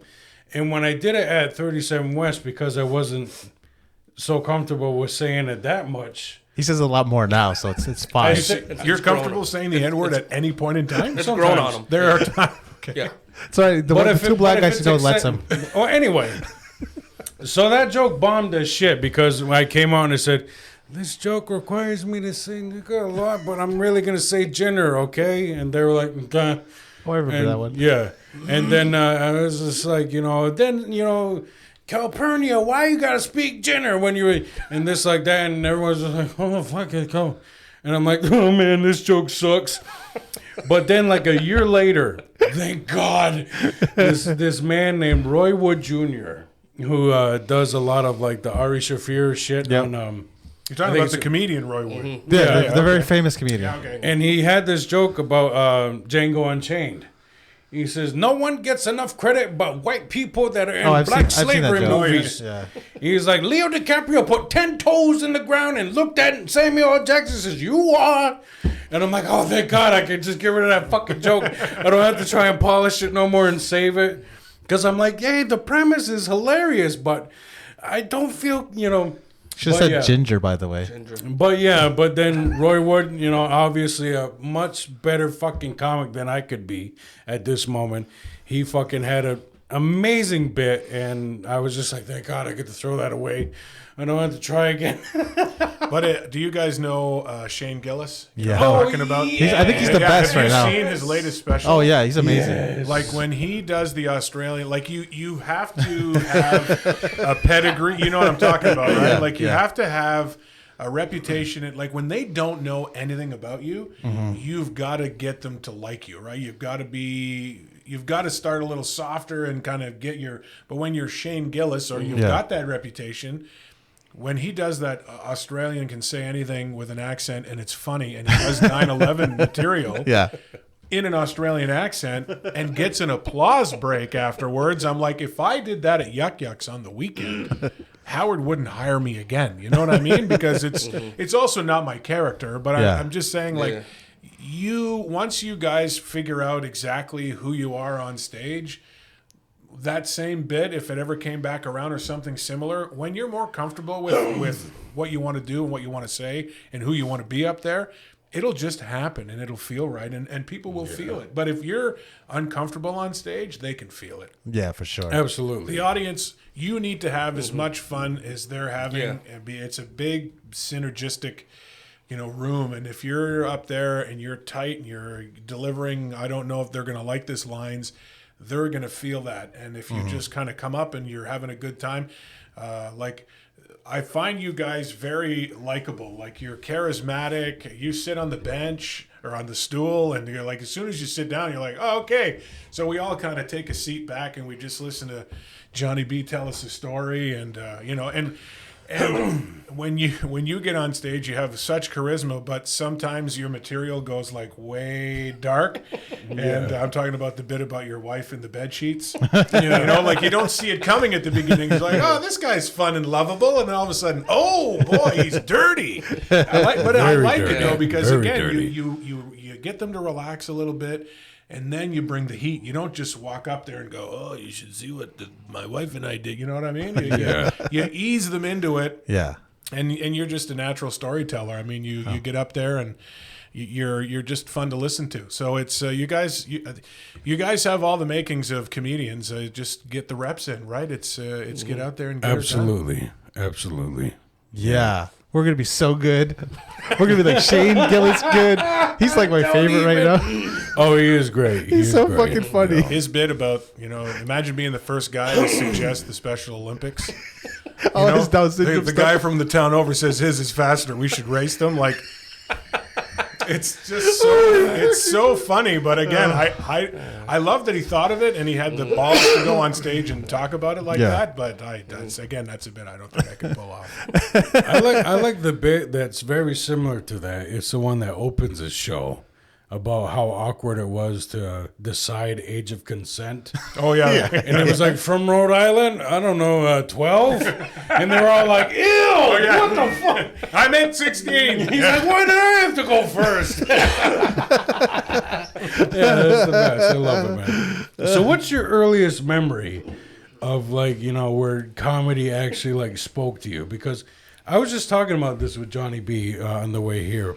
And when I did it at 37 West, because I wasn't so comfortable with saying it that much. He says a lot more now, so it's fine. You're comfortable saying the N-word at any point in time? It's grown on him. There are times. Okay. Yeah. Sorry, the two black guys who don't let him. Oh, anyway. So that joke bombed as shit because I came out and I said, this joke requires me to say nigga a lot, but I'm really going to say gender, okay? And they were like, okay. Oh, I remember that one. Yeah. And then I was just like, Calpurnia, why you gotta speak gender when you're and this like that, and everyone's just like, oh fuck it, go. And I'm like, oh man, this joke sucks. But then like a year later, thank God, this man named Roy Wood Jr., who does a lot of like the Ari Shafir shit on You're talking about the comedian Roy Wood. Mm-hmm. Yeah, the very famous comedian. Yeah, okay. And he had this joke about Django Unchained. He says, no one gets enough credit but white people that are in I've black seen that slavery joke. movies. Yeah. He's like, Leo DiCaprio put 10 toes in the ground and looked at Samuel L. Jackson and says, you are. And I'm like, oh, thank God I can just get rid of that fucking joke. I don't have to try and polish it no more and save it. Because I'm like, hey, the premise is hilarious, but I don't feel, Should have said ginger, by the way. But then Roy Wood, obviously a much better fucking comic than I could be at this moment. He fucking had an amazing bit, and I was just like, thank God I get to throw that away. I don't have to try again. But do you guys know Shane Gillis? You Yeah. know what I'm talking about? I think he's the best right now. Have you seen his latest special? Oh yeah, he's amazing. Yes. Like when he does the Australian, like you have to have a pedigree. You know what I'm talking about, right? Yeah, Like you yeah. have to have a reputation. And like when they don't know anything about you, you've got to get them to like you, right? You've got to start a little softer and kind of get your. But when you're Shane Gillis or you've got that reputation. When he does that, Australian can say anything with an accent and it's funny, and he does 9/11 material in an Australian accent and gets an applause break afterwards. I'm like, if I did that at Yuck Yucks on the weekend, Howard wouldn't hire me again. You know what I mean? Because it's also not my character, but I'm just saying, like, once you guys figure out exactly who you are on stage, that same bit, if it ever came back around or something similar, when you're more comfortable with what you want to do and what you want to say and who you want to be up there, it'll just happen and it'll feel right and people will feel it. But if you're uncomfortable on stage, they can feel it. Yeah, for sure. Absolutely. The audience, you need to have as much fun as they're having. Yeah. It's a big synergistic room, and if you're up there and you're tight and you're delivering, I don't know if they're going to like this lines, they're going to feel that. And if you just kind of come up and you're having a good time, like I find you guys very likable. Like you're charismatic. You sit on the bench or on the stool and you're like, as soon as you sit down, you're like, oh, okay. So we all kind of take a seat back and we just listen to Johnny B tell us a story. And, and when you get on stage, you have such charisma, but sometimes your material goes like way dark. And I'm talking about the bit about your wife in the bed sheets. Like you don't see it coming at the beginning. It's like, oh, this guy's fun and lovable, and then all of a sudden, oh boy, he's dirty. I like it though because Very again, dirty. you get them to relax a little bit. And then you bring the heat. You don't just walk up there and go, oh, you should see what my wife and I did. You know what I mean? You ease them into it. Yeah. And you're just a natural storyteller. I mean, you get up there and you're just fun to listen to. So it's you guys have all the makings of comedians. Just get the reps in, right? It's get out there and get Absolutely. Yeah. We're going to be so good. We're going to be like Shane Gillis good. He's like my favorite right now. Oh, he is great. He's so fucking funny. His bit about, imagine being the first guy to suggest the Special Olympics. His Down syndrome the guy from the town over says his is faster. We should race them. Like, it's just so funny. But again, I love that he thought of it and he had the balls to go on stage and talk about it like that. But that's a bit I don't think I can pull off. I like the bit that's very similar to that. It's the one that opens the show about how awkward it was to decide age of consent. Oh, yeah. And it was like, from Rhode Island, I don't know, 12? And they were all like, ew, what the fuck? I meant 16. He's like, why did I have to go first? Yeah, that's the best. I love it, man. So what's your earliest memory of like, you know, where comedy actually like spoke to you? Because I was just talking about this with Johnny B on the way here.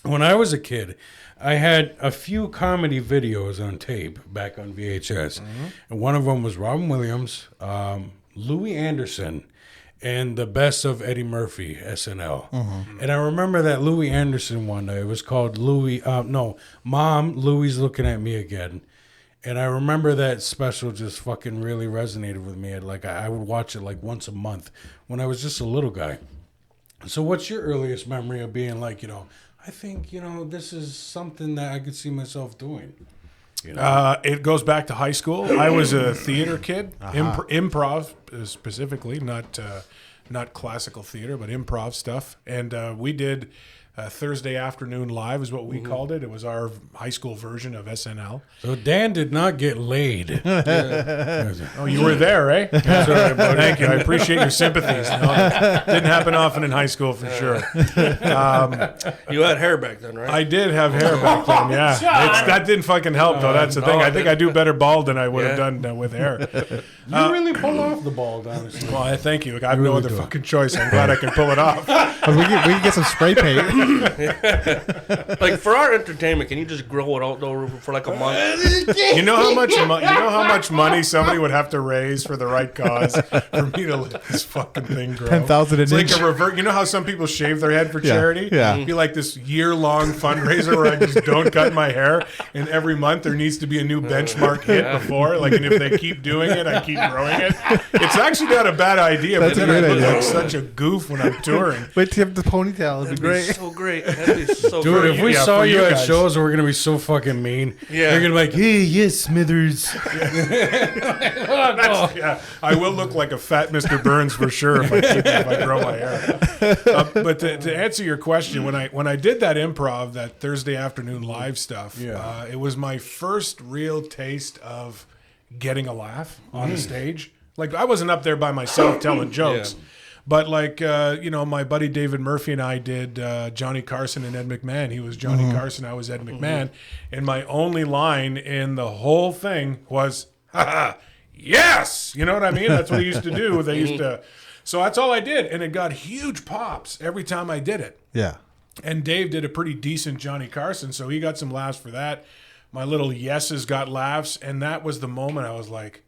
When I was a kid, I had a few comedy videos on tape back on VHS. And one of them was Robin Williams, Louis Anderson, and the best of Eddie Murphy, SNL. And I remember that Louis Anderson one, it was called Mom, Louie's Looking at Me Again. And I remember that special just fucking really resonated with me. Like I would watch it like once a month when I was just a little guy. So what's your earliest memory of being like, you know, I think, you know, this is something that I could see myself doing? You know? It goes back to high school. I was a theater kid, improv specifically, not classical theater, but improv stuff. And we did Thursday Afternoon Live is what we called it. It was our high school version of SNL. So Dan did not get laid. Oh, you were there, eh? Sorry, thank you. I appreciate your sympathies. No, didn't happen often in high school for sure. You had hair back then, right? I did have hair back then, yeah. That didn't fucking help, though. That's the thing. I think I do better bald than I would have done with hair. You really pull off the bald, honestly. Well, I thank you. I have no other fucking choice. I'm glad I can pull it off. We can get some spray paint. Like for our entertainment, can you just grow it out though for like a month? You know how much money somebody would have to raise for the right cause for me to let this fucking thing grow? 10,000 an It's inch. like a revert. You know how some people shave their head for charity? Yeah. It'd be like this year-long fundraiser where I just don't cut my hair, and every month there needs to be a new benchmark hit before. Like, and if they keep doing it, I keep growing it. It's actually not a bad idea. That's but a then I great look idea. like such a goof when I'm touring. Wait till you have the ponytail. It'd be great. So great. That'd be so Dude, great. if we Yeah, saw for you you at guys. shows, we're gonna be so fucking mean. Yeah. They're gonna be like, "Hey, yes, Smithers." Yeah, I will look like a fat Mr. Burns for sure if I grow my hair. But to answer your question, when I did that improv, that Thursday Afternoon Live stuff, it was my first real taste of getting a laugh on a stage. Like, I wasn't up there by myself telling jokes. Yeah. But like, my buddy David Murphy and I did Johnny Carson and Ed McMahon. He was Johnny Carson, I was Ed McMahon. And my only line in the whole thing was, "Ha ha, yes!" You know what I mean? That's what he used to do. They used to. So that's all I did. And it got huge pops every time I did it. Yeah. And Dave did a pretty decent Johnny Carson, so he got some laughs for that. My little yeses got laughs. And that was the moment I was like,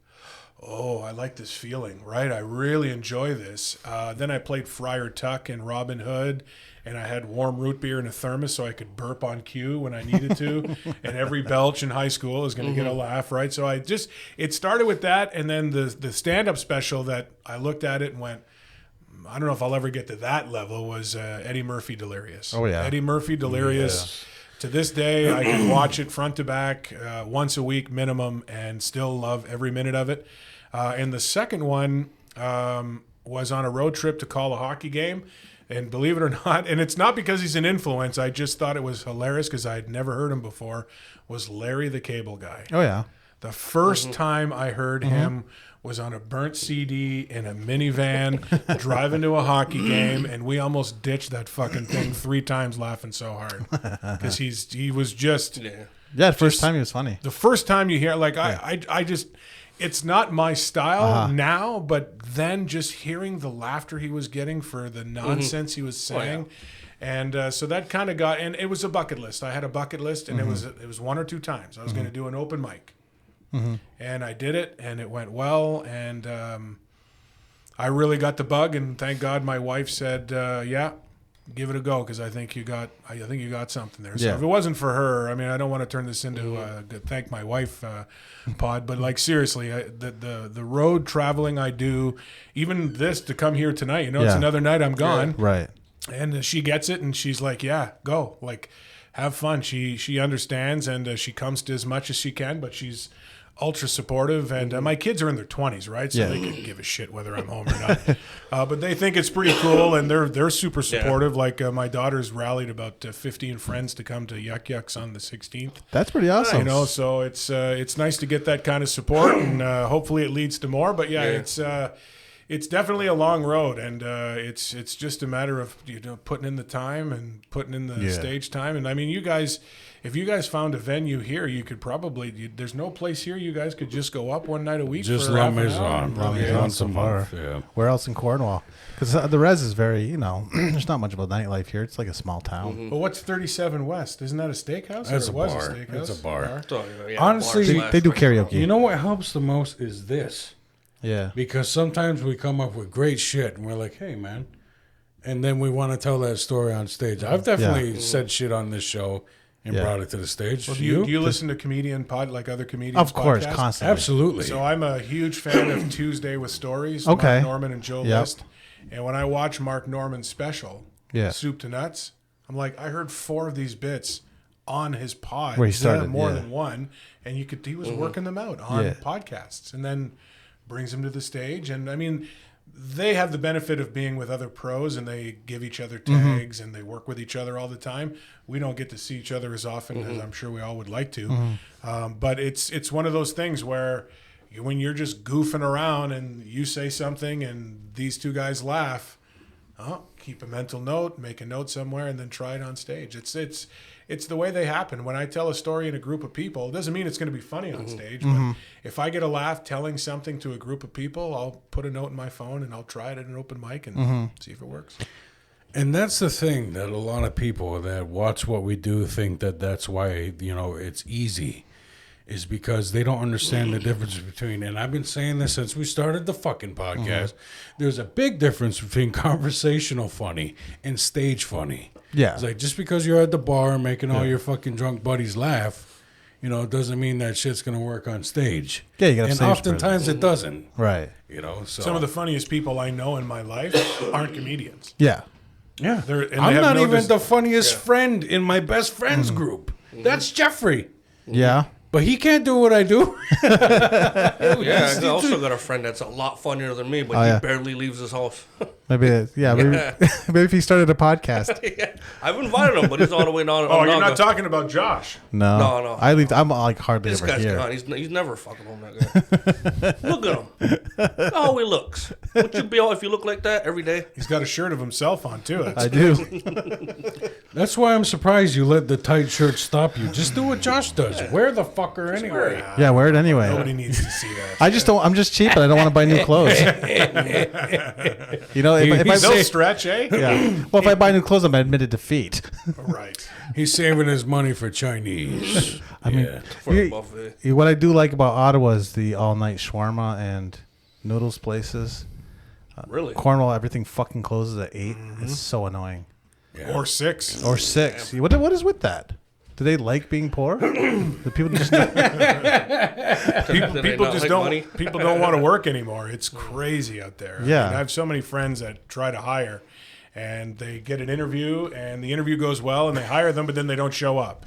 oh, I like this feeling, right? I really enjoy this. Then I played Friar Tuck and Robin Hood, and I had warm root beer in a thermos so I could burp on cue when I needed to. And every belch in high school is going to get a laugh, right? So it started with that, and then the stand-up special that I looked at it and went, I don't know if I'll ever get to that level, was Eddie Murphy Delirious. Oh, yeah. Eddie Murphy Delirious. To this day, I can watch it front to back once a week minimum and still love every minute of it. And the second one was on a road trip to call a hockey game. And believe it or not, and it's not because he's an influence, I just thought it was hilarious because I had never heard him before, was Larry the Cable Guy. Oh, yeah. The first time I heard him was on a burnt CD in a minivan driving to a hockey game, and we almost ditched that fucking thing 3 times laughing so hard because he was just Yeah. Yeah, the first time he was funny. the first time you hear I just it's not my style now, but then just hearing the laughter he was getting for the nonsense he was saying. And so that kind of got, and it was a bucket list. I had a bucket list, and it was 1 or 2 times. I was going to do an open mic. And I did it, and it went well, and I really got the bug, and thank God my wife said, yeah, give it a go, because I think you got something there. So Yeah. if it wasn't for her, I mean, I don't want to turn this into a thank my wife pod, but like seriously, the road traveling I do, even this to come here tonight, it's Yeah. another night I'm gone. Right. And she gets it, and she's like, yeah, go. Like, have fun. She understands, and she comes to as much as she can, but she's ultra supportive. And my kids are in their 20s, right? So they can give a shit whether I'm home or not. But they think it's pretty cool, and they're super supportive. Like, my daughter's rallied about 15 friends to come to Yuck Yucks on the 16th. That's pretty awesome. So it's nice to get that kind of support, and hopefully it leads to more. But it's it's definitely a long road, and it's just a matter of putting in the time and putting in the stage time. And I mean, you guys, if you guys found a venue here, you could probably. There's no place here you guys could just go up one night a week. Just for La half an Maison. hour. La Maison's a bar. Yeah. Where else in Cornwall? Because the res is very, there's not much of a nightlife here. It's like a small town. But what's 37 West? Isn't that a steakhouse? That's Or a it was bar. steakhouse? It's a bar. So, Honestly, bar They do slash karaoke. You know what helps the most is this. Yeah. Because sometimes we come up with great shit and we're like, hey, man. And then we want to tell that story on stage. I've definitely said shit on this show and brought it to the stage. Well, do you listen to comedian like other comedians? Of course, podcasts? constantly. Absolutely. So I'm a huge fan of Tuesday with Stories. Okay. Mark Norman and Joe List. And when I watch Mark Norman's special, Soup to Nuts, I'm like, I heard 4 of these bits on his pod. Where he started, more than one, and he was working them out on podcasts, and then brings them to the stage. And I mean, they have the benefit of being with other pros, and they give each other tags, and they work with each other all the time. We don't get to see each other as often as I'm sure we all would like to. But it's one of those things where when you're just goofing around and you say something and these two guys laugh, keep a mental note, make a note somewhere, and then try it on stage. It's the way they happen. When I tell a story in a group of people, it doesn't mean it's going to be funny on stage, but if I get a laugh telling something to a group of people, I'll put a note in my phone and I'll try it at an open mic and see if it works. And that's the thing that a lot of people that watch what we do think that that's why, it's easy. Is because they don't understand the difference between, and I've been saying this since we started the fucking podcast, there's a big difference between conversational funny and stage funny. Yeah. It's like, just because you're at the bar making all your fucking drunk buddies laugh, it doesn't mean that shit's going to work on stage. Yeah, you got to And stage oftentimes it doesn't. Right. So. Some of the funniest people I know in my life aren't comedians. Yeah. Yeah. I'm not even the funniest friend in my best friends group. That's Jeffrey. Yeah. But he can't do what I do. Yeah, I also got a friend that's a lot funnier than me, but he barely leaves his house. Maybe maybe if he started a podcast. Yeah. I've invited him, but he's all the way down. Oh, you're not talking about Josh. No. I'm like hardly This ever guy's here. gone. He's never fucking home, that guy. Look at him. Oh, he looks. Would you be all if you look like that every day? He's got a shirt of himself on, too. I do. That's why I'm surprised you let the tight shirt stop you. Just do what Josh does. Wear the fucker anyway. Yeah, wear it anyway. Nobody needs to see that. I just don't. I'm just cheap, and I don't want to buy new clothes. If I They'll stretch, eh? yeah. Well, if I buy new clothes, I'm admitted defeat. Right. He's saving his money for Chinese. I mean, For a buffet. what I do like about Ottawa is the all-night shawarma and noodles places. Really? Cornwall, everything fucking closes at 8. It's so annoying. Yeah. Or 6. Or 6. What is with that? Do they like being poor? Do people just People don't want to work anymore. It's crazy out there. Yeah. I have so many friends that try to hire, and they get an interview, and the interview goes well, and they hire them, but then they don't show up.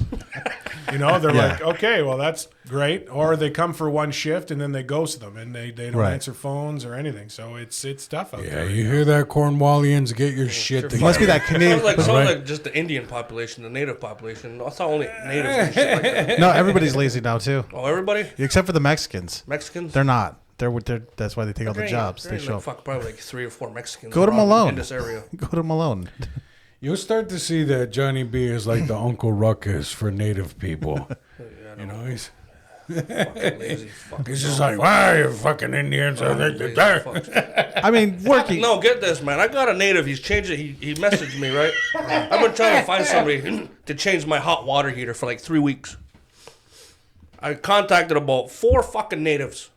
They're like, okay, well, that's great. Or they come for one shift, and then they ghost them, and they don't answer phones or anything. So it's tough out there. Yeah, you hear that, Cornwallians? Get your shit together. must be that Canadian? Sounds like just the Indian population, the native population. I thought only natives and shit like that. No, everybody's lazy now too, Oh, everybody? except for the Mexicans. Mexicans? They're not. That's why they take all the jobs. They show up. Fuck, probably like 3 or 4 Mexicans. Go to around Malone. in this area. Go to Malone. You'll start to see that Johnny B is like the Uncle Ruckus for native people. He's Fucking lazy. Fucking he's just like, why you fucking Indians? I mean, working. No, get this, man. I got a native. He's changed it. He messaged me, right? I've been trying to find somebody to change my hot water heater for like 3 weeks. I contacted about 4 fucking natives.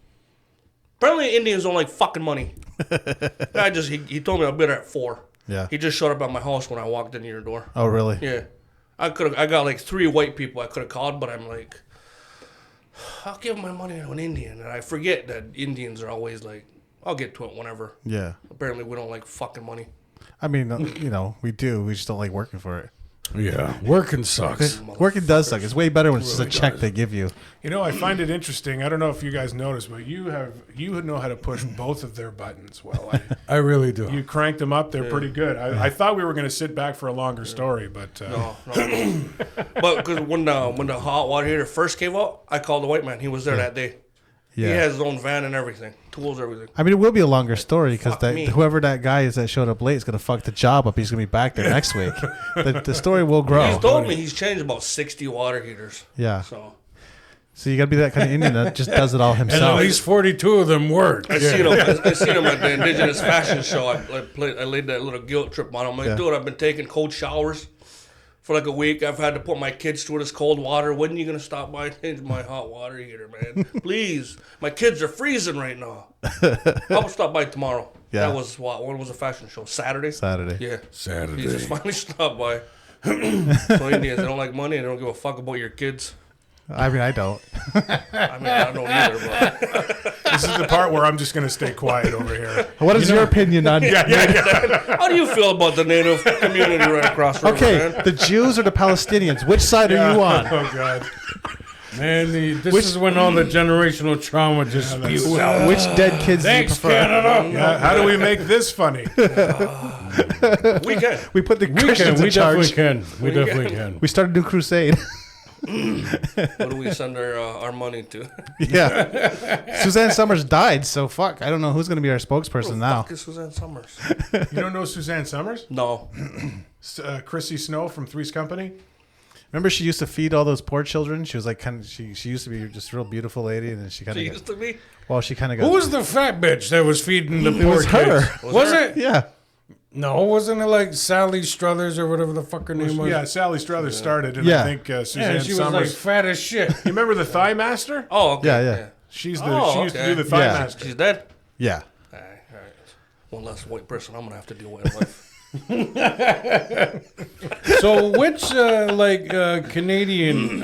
Apparently, Indians don't like fucking money. He told me I'll be there at 4. Yeah. He just showed up at my house when I walked into your door. Oh, really? Yeah. I got like 3 white people I could have called, but I'm like, I'll give my money to an Indian. And I forget that Indians are always like, I'll get to it whenever. Yeah. Apparently, we don't like fucking money. I mean, we do. We just don't like working for it. Yeah, working sucks. Working does suck. It's way better when it's just a check they give you. I find it interesting. I don't know if you guys noticed, but you know how to push both of their buttons well. I really do. You cranked them up. They're pretty good. I thought we were going to sit back for a longer story, but... No. But because when the hot water heater first came out, I called the white man. He was there that day. He has his own van and everything, tools, everything. I mean, it will be a longer story because me. whoever that guy is that showed up late is going to fuck the job up. He's going to be back there next week. The story will grow. He's told me he's changed about 60 water heaters. Yeah. So you got to be that kind of Indian that just does it all And himself. at least 42 of them work. I seen him at the indigenous fashion show. I laid that little guilt trip on him. I'm like, dude, I've been taking cold showers for like a week. I've had to put my kids through this cold water. When are you gonna stop by and change my hot water heater, man? Please, my kids are freezing right now. I'll stop by tomorrow. Yeah. That was when was the fashion show? Saturday. Saturday. Yeah. Saturday. He just finally stopped by. So Indians, they don't like money and they don't give a fuck about your kids. I mean, I don't. I mean, I don't either, but This is the part where I'm just going to stay quiet over here. What is your opinion on? how do you feel about the native community right across the river, Okay, man? the Jews or the Palestinians? Which side are you on? Oh, God. Man, this is when all the generational trauma just spews out. Which dead kids Thanks, do you prefer? Canada. Yeah, how do we make this funny? We can. We put the We Christians can. We in charge. definitely can. We definitely can. We started a new crusade. What do we send our money to? Yeah. Suzanne Summers died, so fuck. I don't know who's going to be our spokesperson now. Fuck is Suzanne Summers? You don't know Suzanne Summers? No. Chrissy Snow from Three's Company? Remember, she used to feed all those poor children. She was like, kind of, she used to be just a real beautiful lady, and then she kind She of, used to be. well, she kind of got. Who was the fat bitch that was feeding the It poor was her. kids? Was it? Yeah. No, wasn't it like Sally Struthers or whatever the fuck her name was? Yeah, Sally Struthers started, and Yeah. I think Suzanne Yeah, she was Summers. like fat as shit. You remember the Thigh Master? Oh, okay. Yeah. She Oh, used to okay. do the Thigh Yeah. Master. She's dead? Yeah. All right. One less white person I'm going to have to deal with in life. So which Canadian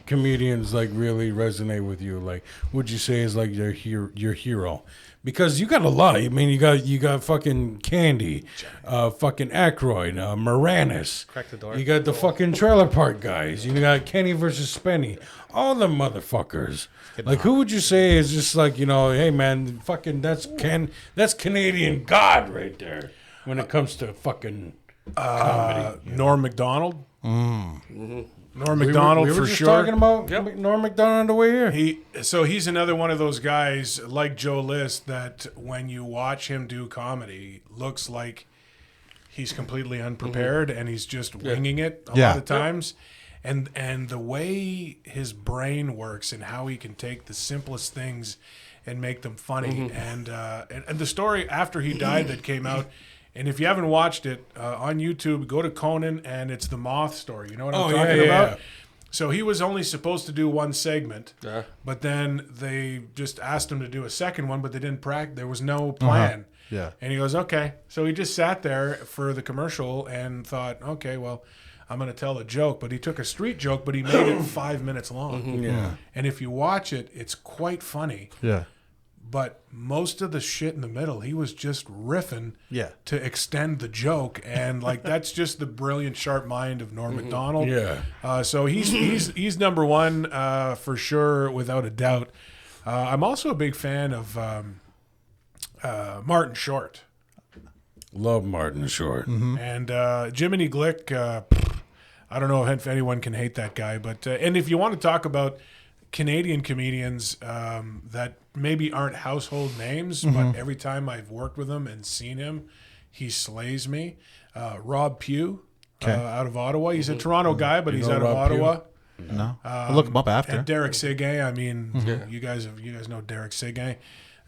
comedians like really resonate with you? Like, would you say is like your hero? Because you got a lot. I mean, you got fucking Candy, fucking Aykroyd, Moranis. Crack the door. You got the fucking Trailer Park guys. You got Kenny versus Spenny. All the motherfuckers. Like, who would you say is just like, hey man, fucking that's Canadian God right there when it comes to fucking comedy. Norm Macdonald. Norm We Macdonald were for just sure. talking about Norm Macdonald on the way here. He's another one of those guys like Joe List that when you watch him do comedy, looks like he's completely unprepared and he's just winging it a lot of times. And the way his brain works and how he can take the simplest things and make them funny. And the story after he died that came out. And if you haven't watched it on YouTube, go to Conan, and it's the moth story. You know what I'm talking about? Yeah. So he was only supposed to do one segment, Yeah. but then they just asked him to do a second one, but they didn't practice. There was no plan. Yeah. And he goes, okay. So he just sat there for the commercial and thought, okay, well, I'm going to tell a joke. But he took a street joke, but he made it 5 minutes long. Yeah. And if you watch it, it's quite funny. Yeah. But most of the shit in the middle, he was just riffing Yeah. to extend the joke, and like that's just the brilliant, sharp mind of Norm Macdonald. Yeah. So he's number one for sure, without a doubt. I'm also a big fan of Martin Short Love Martin Short. and Jiminy Glick. I don't know if anyone can hate that guy, but and if you want to talk about Canadian comedians that maybe aren't household names, but every time I've worked with him and seen him, he slays me. Rob Pugh out of Ottawa. He's a Toronto guy, but he's know out of Rob Ottawa. No. I'll look him up after. And Derek Seguin. I mean, you guys know Derek Seguin.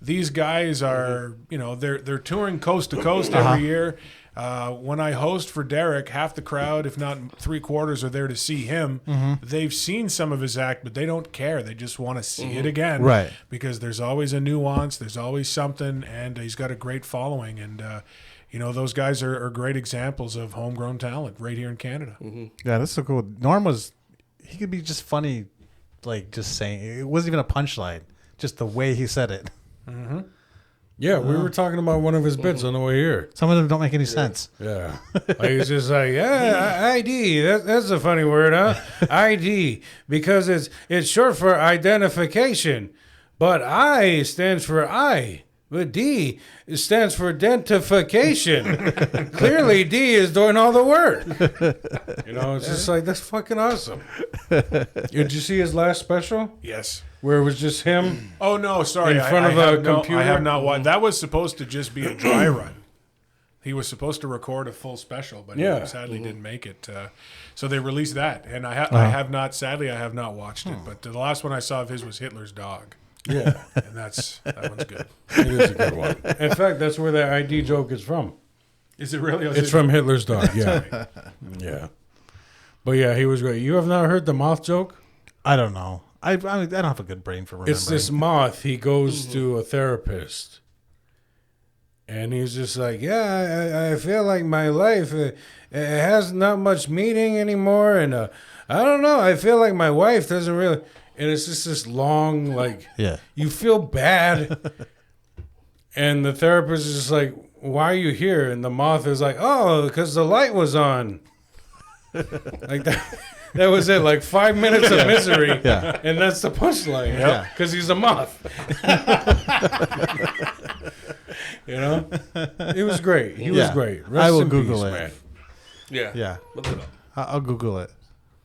These guys are, they're touring coast to coast every year. When I host for Derek, half the crowd, if not 3/4, are there to see him. They've seen some of his act, but they don't care. They just want to see it again. Right. Because there's always a nuance. There's always something. And he's got a great following. And, those guys are great examples of homegrown talent right here in Canada. Yeah, that's so cool. Norm he could be just funny, like just saying, it wasn't even a punchline, just the way he said it. Yeah, we were talking about one of his bits on the way here. Some of them don't make any sense. Yeah. Like, he's just like, ID. That's a funny word, huh? ID. Because it's short for identification. But I stands for The D stands for dentification. Clearly, D is doing all the work. It's just like, that's fucking awesome. Did you see his last special? Yes. Where it was just him? Oh, no, sorry. In front of a computer? I have not watched. That was supposed to just be a dry run. He was supposed to record a full special, but he sadly didn't make it. So they released that, and I have not. Sadly, I have not watched it. But the last one I saw of his was Hitler's Dog. Yeah, and that one's good. It is a good one. In fact, that's where that ID joke is from. Is it really? It's from Hitler's Dog. Yeah, yeah. But yeah, he was great. You have not heard the moth joke? I don't know. I don't have a good brain for remembering. It's this moth. He goes to a therapist. And he's just like, I feel like my life, it has not much meaning anymore. And I don't know. I feel like my wife doesn't really. And it's just this long, like, you feel bad. And the therapist is just like, why are you here? And the moth is like, oh, because the light was on. Like that. That was it, like 5 minutes of misery. Yeah. And that's the punchline. Yeah. Because he's a moth. It was great. He was great. Rest I will in Google peace, it. man. Yeah. Yeah. Look it up. I'll Google it.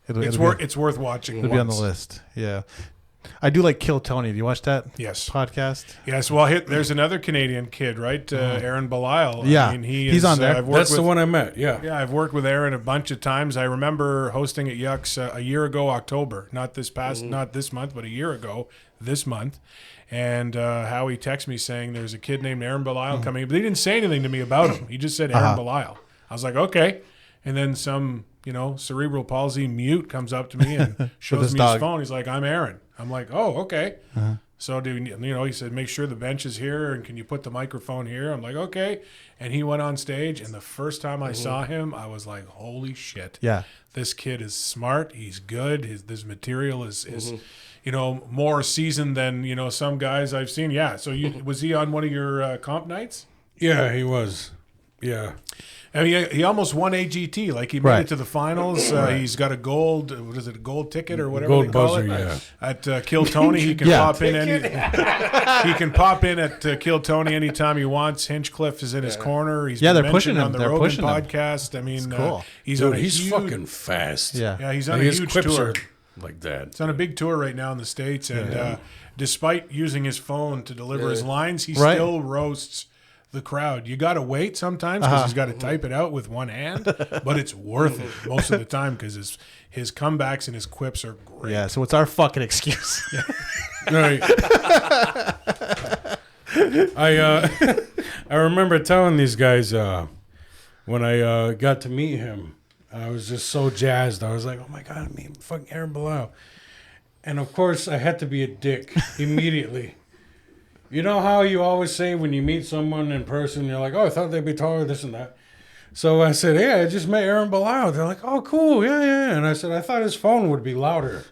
It's worth watching. It'll be on the list. Yeah. I do like Kill Tony. Do you watch that? Yes. Podcast? Yes. Well, there's another Canadian kid, right? Aaron Belisle. Yeah. I mean, he's on there. That's the one I met. Yeah. Yeah, I've worked with Aaron a bunch of times. I remember hosting at Yucks a year ago, October. Not this month, but a year ago, this month. And Howie texted me saying there's a kid named Aaron Belisle coming. But he didn't say anything to me about him. He just said Aaron Belisle. I was like, okay. And then some, cerebral palsy mute comes up to me and shows me his phone. He's like, I'm Aaron. I'm like, oh, okay. So, he said, make sure the bench is here and can you put the microphone here? I'm like, okay. And he went on stage. And the first time I saw him, I was like, holy shit. Yeah. This kid is smart. He's good. His material is more seasoned than, some guys I've seen. Yeah. So was he on one of your comp nights? Yeah, he was. Yeah. I mean, he almost won AGT. Like, he made it to the finals. He's got a gold ticket or whatever gold they call buzzer, it. At Kill Tony, he can pop in he can pop in at Kill Tony anytime he wants. Hinchcliffe is in his corner. He's been they're pushing him. on the They're Rogan pushing him. podcast. I mean, cool. He's fucking fast. Yeah, he's on His a huge quips tour. are like that. He's on a big tour right now in the States, and despite using his phone to deliver his lines, he still roasts the crowd. You got to wait sometimes because he's got to type it out with one hand, but it's worth it most of the time because his comebacks and his quips are great. Yeah, so it's our fucking excuse. Right. I remember telling these guys when I got to meet him, I was just so jazzed. I was like, oh my God, I mean, fucking Aaron Belisle. And of course, I had to be a dick immediately. You know how you always say when you meet someone in person, you're like, oh, I thought they'd be taller, this and that. So I said, hey, I just met Aaron Belisle. They're like, oh, cool, yeah. And I said, I thought his phone would be louder.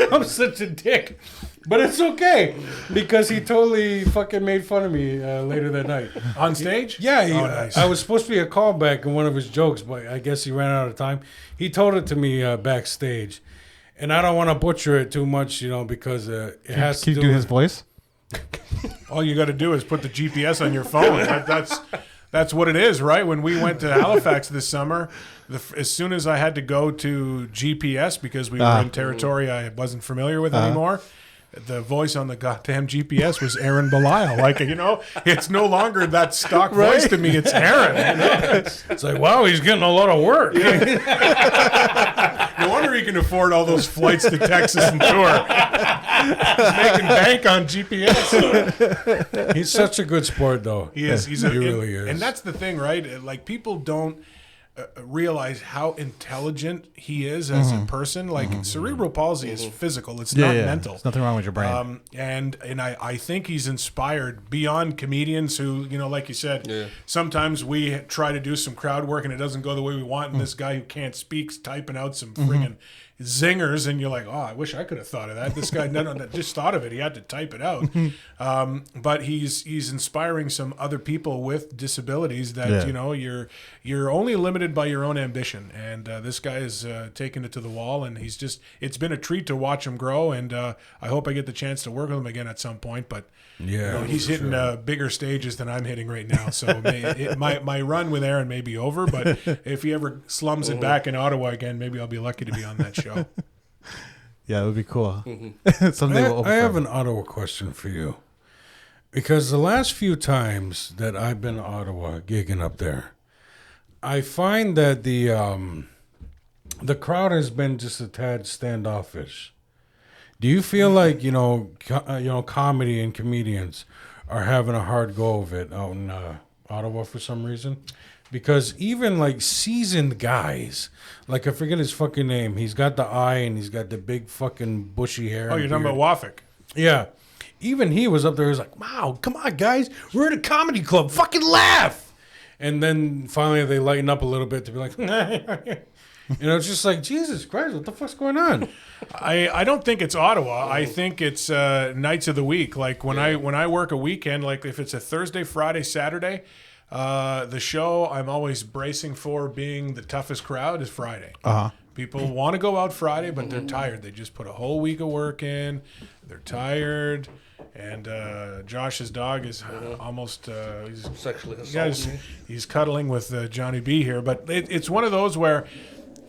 I'm such a dick. But it's okay because he totally fucking made fun of me later that night. On stage? Yeah. Nice. I was supposed to be a callback in one of his jokes, but I guess he ran out of time. He told it to me backstage. And I don't want to butcher it too much, because it has Can to you do his voice? All you got to do is put the GPS on your phone. That's what it is, right? When we went to Halifax this summer, as soon as I had to go to GPS because we were in territory I wasn't familiar with anymore, the voice on the goddamn GPS was Aaron Belisle. Like, it's no longer that stock voice to me. It's Aaron. It's like, wow, he's getting a lot of work. No wonder he can afford all those flights to Texas and tour. He's making bank on GPS. He's such a good sport, though. He is. He really is. And that's the thing, right? Like, people don't realize how intelligent he is as a person. Like, cerebral palsy is physical. It's not mental. There's nothing wrong with your brain. And I think he's inspired beyond comedians who, like you said, sometimes we try to do some crowd work and it doesn't go the way we want. And this guy who can't speak's typing out some friggin' zingers, and you're like, oh, I wish I could have thought of that. This guy, no, just thought of it. He had to type it out. But he's inspiring some other people with disabilities that you're only limited by your own ambition. And this guy is taking it to the wall, and it's been a treat to watch him grow. And I hope I get the chance to work with him again at some point. But he's hitting bigger stages than I'm hitting right now. So my run with Aaron may be over, but if he ever slums it back in Ottawa again, maybe I'll be lucky to be on that show. Yeah, it would be cool. Someday I have an Ottawa question for you. Because the last few times that I've been to Ottawa, gigging up there, I find that the crowd has been just a tad standoffish. Do you feel like comedy and comedians are having a hard go of it out in Ottawa for some reason? Because even like seasoned guys, like I forget his fucking name, he's got the eye and he's got the big fucking bushy hair. Oh, you're talking about Wafik? Yeah. Even he was up there. He was like, "Wow, come on, guys, we're at a comedy club. Fucking laugh!" And then finally they lighten up a little bit to be like, it's just like, Jesus Christ, what the fuck's going on? I don't think it's Ottawa. I think it's nights of the week. Like when I work a weekend, like if it's a Thursday, Friday, Saturday, the show I'm always bracing for being the toughest crowd is Friday. People want to go out Friday, but they're tired. They just put a whole week of work in. They're tired. And Josh's dog is almost he's sexually assaulting. He's cuddling with Johnny B here. But it's one of those where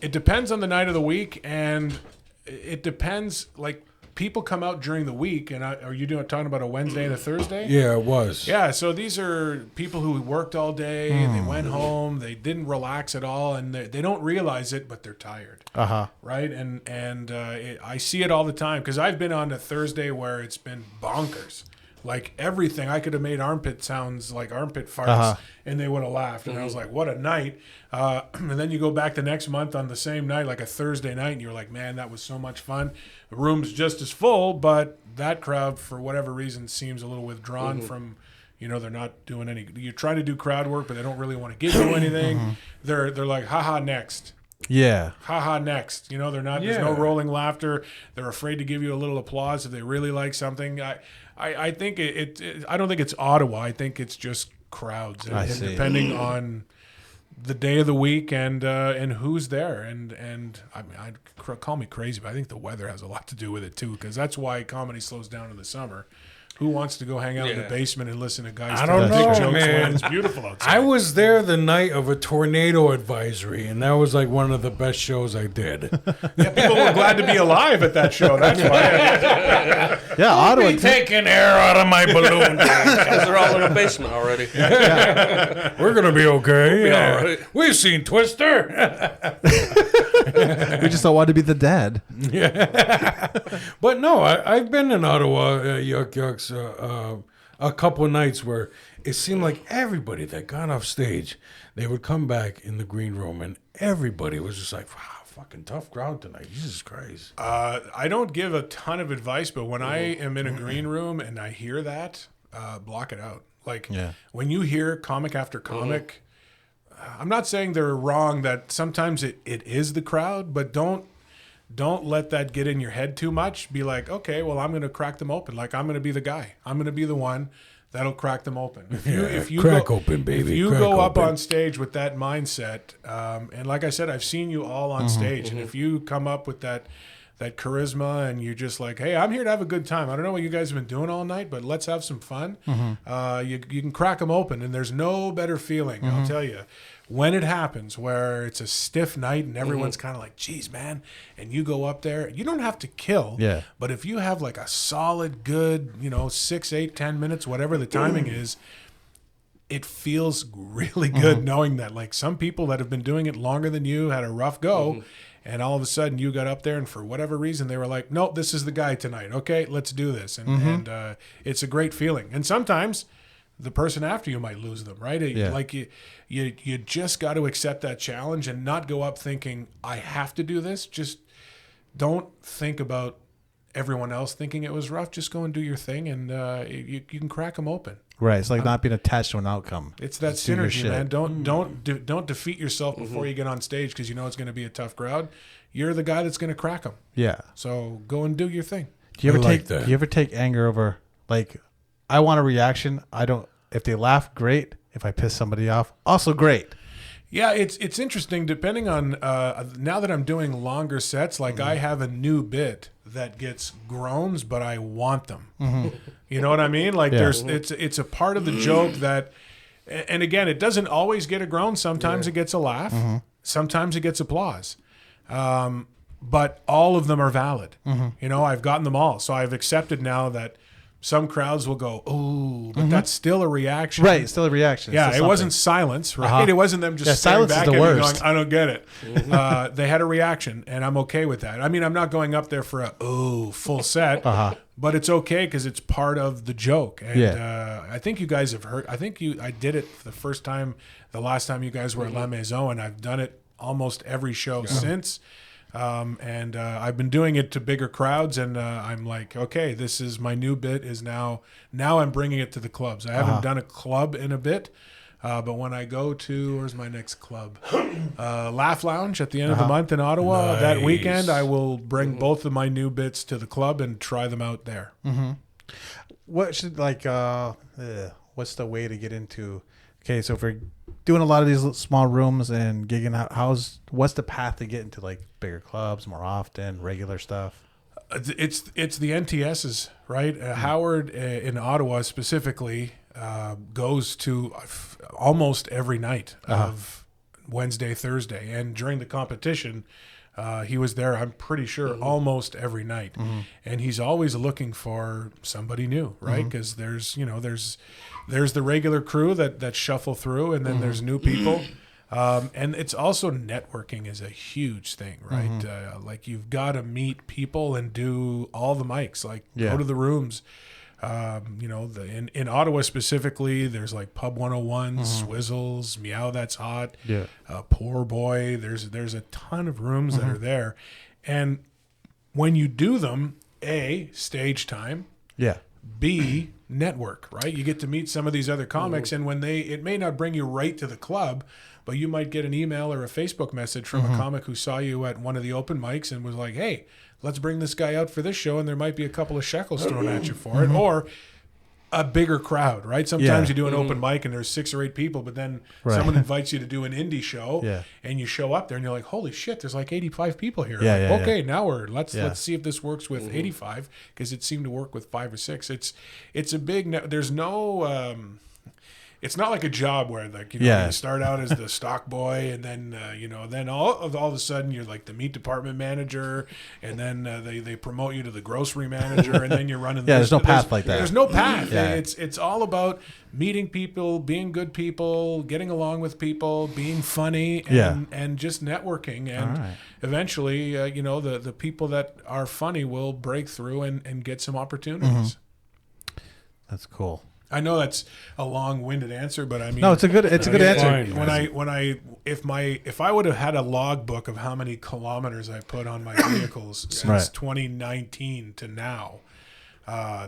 it depends on the night of the week, and it depends. Like people come out during the week, and are you talking about a Wednesday and a Thursday? Yeah, it was. Yeah, so these are people who worked all day. They went home. They didn't relax at all, and they don't realize it, but they're tired. Right, and I see it all the time because I've been on a Thursday where it's been bonkers. Like everything, I could have made armpit sounds like armpit farts, and they would have laughed. And I was like, "What a night!" And then you go back the next month on the same night, like a Thursday night, and you're like, "Man, that was so much fun." The room's just as full, but that crowd, for whatever reason, seems a little withdrawn from. They're not doing any. You're trying to do crowd work, but they don't really want to give you anything. They're like, "Haha, next." Yeah. Haha, next. They're not. There's no rolling laughter. They're afraid to give you a little applause if they really like something. I think I don't think it's Ottawa. I think it's just crowds, and depending on the day of the week and who's there. And I mean, call me crazy, but I think the weather has a lot to do with it too, because that's why comedy slows down in the summer. Who wants to go hang out in the basement and listen to guys tell big jokes when it's beautiful outside? I was there the night of a tornado advisory, and that was like one of the best shows I did. Yeah, people were glad to be alive at that show. That's why. Yeah, Ottawa. Be taking air out of my balloon. Because they're all in a basement already. We're going to be okay. We'll be all right. We've seen Twister. We just don't want to be the dad. But no, I've been in Ottawa, Yuck Yucks, a couple of nights where it seemed like everybody that got off stage, they would come back in the green room and everybody was just like, wow, fucking tough crowd tonight. Jesus Christ. I don't give a ton of advice, but when I am in a green room and I hear that, block it out. Like when you hear comic after comic, I'm not saying they're wrong that sometimes it is the crowd, but don't let that get in your head too much. Be like, okay, well, I'm going to crack them open. Like, I'm going to be the guy. I'm going to be the one that'll crack them open. If you crack open, baby. If you crack go up open. on stage with that mindset, and like I said, I've seen you all on stage, and if you come up with that charisma and you're just like, hey, I'm here to have a good time. I don't know what you guys have been doing all night, but let's have some fun. You can crack them open, and there's no better feeling, I'll tell you. When it happens where it's a stiff night and everyone's kind of like, geez, man, and you go up there, you don't have to kill. But if you have like a solid, good, 6, 8, 10 minutes, whatever the timing is, it feels really good knowing that. Like some people that have been doing it longer than you had a rough go, and all of a sudden you got up there and for whatever reason they were like, nope, this is the guy tonight. Okay, let's do this. And it's a great feeling. And sometimes the person after you might lose them, right? Like you just got to accept that challenge and not go up thinking I have to do this. Just don't think about everyone else thinking it was rough, just go and do your thing, and you can crack them open. Right. It's like not being attached to an outcome. It's that Just do your synergy, shit. man. Don't defeat yourself before you get on stage because you know it's going to be a tough crowd. You're the guy that's going to crack them. Yeah. So go and do your thing. Do you ever I like take that. Do you ever take anger over, like, I want a reaction. I don't. If they laugh, great. If I piss somebody off, also great. Yeah, it's interesting depending on now that I'm doing longer sets, like I have a new bit that gets groans, but I want them. You know what I mean? Like it's a part of the joke that, and again, it doesn't always get a groan. Sometimes it gets a laugh. Sometimes it gets applause. But all of them are valid. You know, I've gotten them all. So I've accepted now that some crowds will go, "Oh," but that's still a reaction. Right. It's still a reaction. Yeah, It's it still wasn't silence, right? It wasn't them just staring silence is back the at me worst. going, "I don't get it." They had a reaction, and I'm okay with that. I mean, I'm not going up there for a full set, but it's okay because it's part of the joke. And I think you guys have heard. I did it the last time you guys were at La Maison, and I've done it almost every show since. And I've been doing it to bigger crowds, and I'm like, okay, this is my new bit. Is now I'm bringing it to the clubs. I haven't done a club in a bit, but when I go to where's my next club, Laugh Lounge at the end of the month in Ottawa, that weekend I will bring both of my new bits to the club and try them out there. What should what's the way to get into? Okay, so if we're doing a lot of these small rooms and gigging out, what's the path to get into like bigger clubs more often, regular stuff? It's the NTSs, right? Howard in Ottawa specifically goes to almost every night of Wednesday, Thursday, and during the competition, he was there. I'm pretty sure almost every night, and he's always looking for somebody new, right? Because there's the regular crew that shuffle through, and then there's new people. And it's also networking is a huge thing, right? Like you've got to meet people and do all the mics, like go to the rooms. In Ottawa specifically, there's like Pub 101, Swizzles, Meow That's Hot, Poor Boy. There's a ton of rooms that are there. And when you do them, A, stage time. Yeah. B, network, right? You get to meet some of these other comics, and when it may not bring you right to the club, but you might get an email or a Facebook message from a comic who saw you at one of the open mics and was like, hey, let's bring this guy out for this show, and there might be a couple of shekels thrown at you for it, or a bigger crowd, right? Sometimes you do an open mic and there's 6 or 8 people, but then someone invites you to do an indie show, and you show up there and you're like, holy shit, there's like 85 people here. Now let's see if this works with 85, because it seemed to work with 5 or 6. It's a big. There's no. It's not like a job where you start out as the stock boy, and then then all of a sudden you're like the meat department manager, and then they promote you to the grocery manager, and then you're running. There's no path like that. There's no path. It's all about meeting people, being good people, getting along with people, being funny, and just networking, and eventually the people that are funny will break through and get some opportunities. That's cool. I know that's a long-winded answer, but I mean, no, it's a good answer. Fine, if I would have had a logbook of how many kilometers I put on my vehicles since 2019 to now,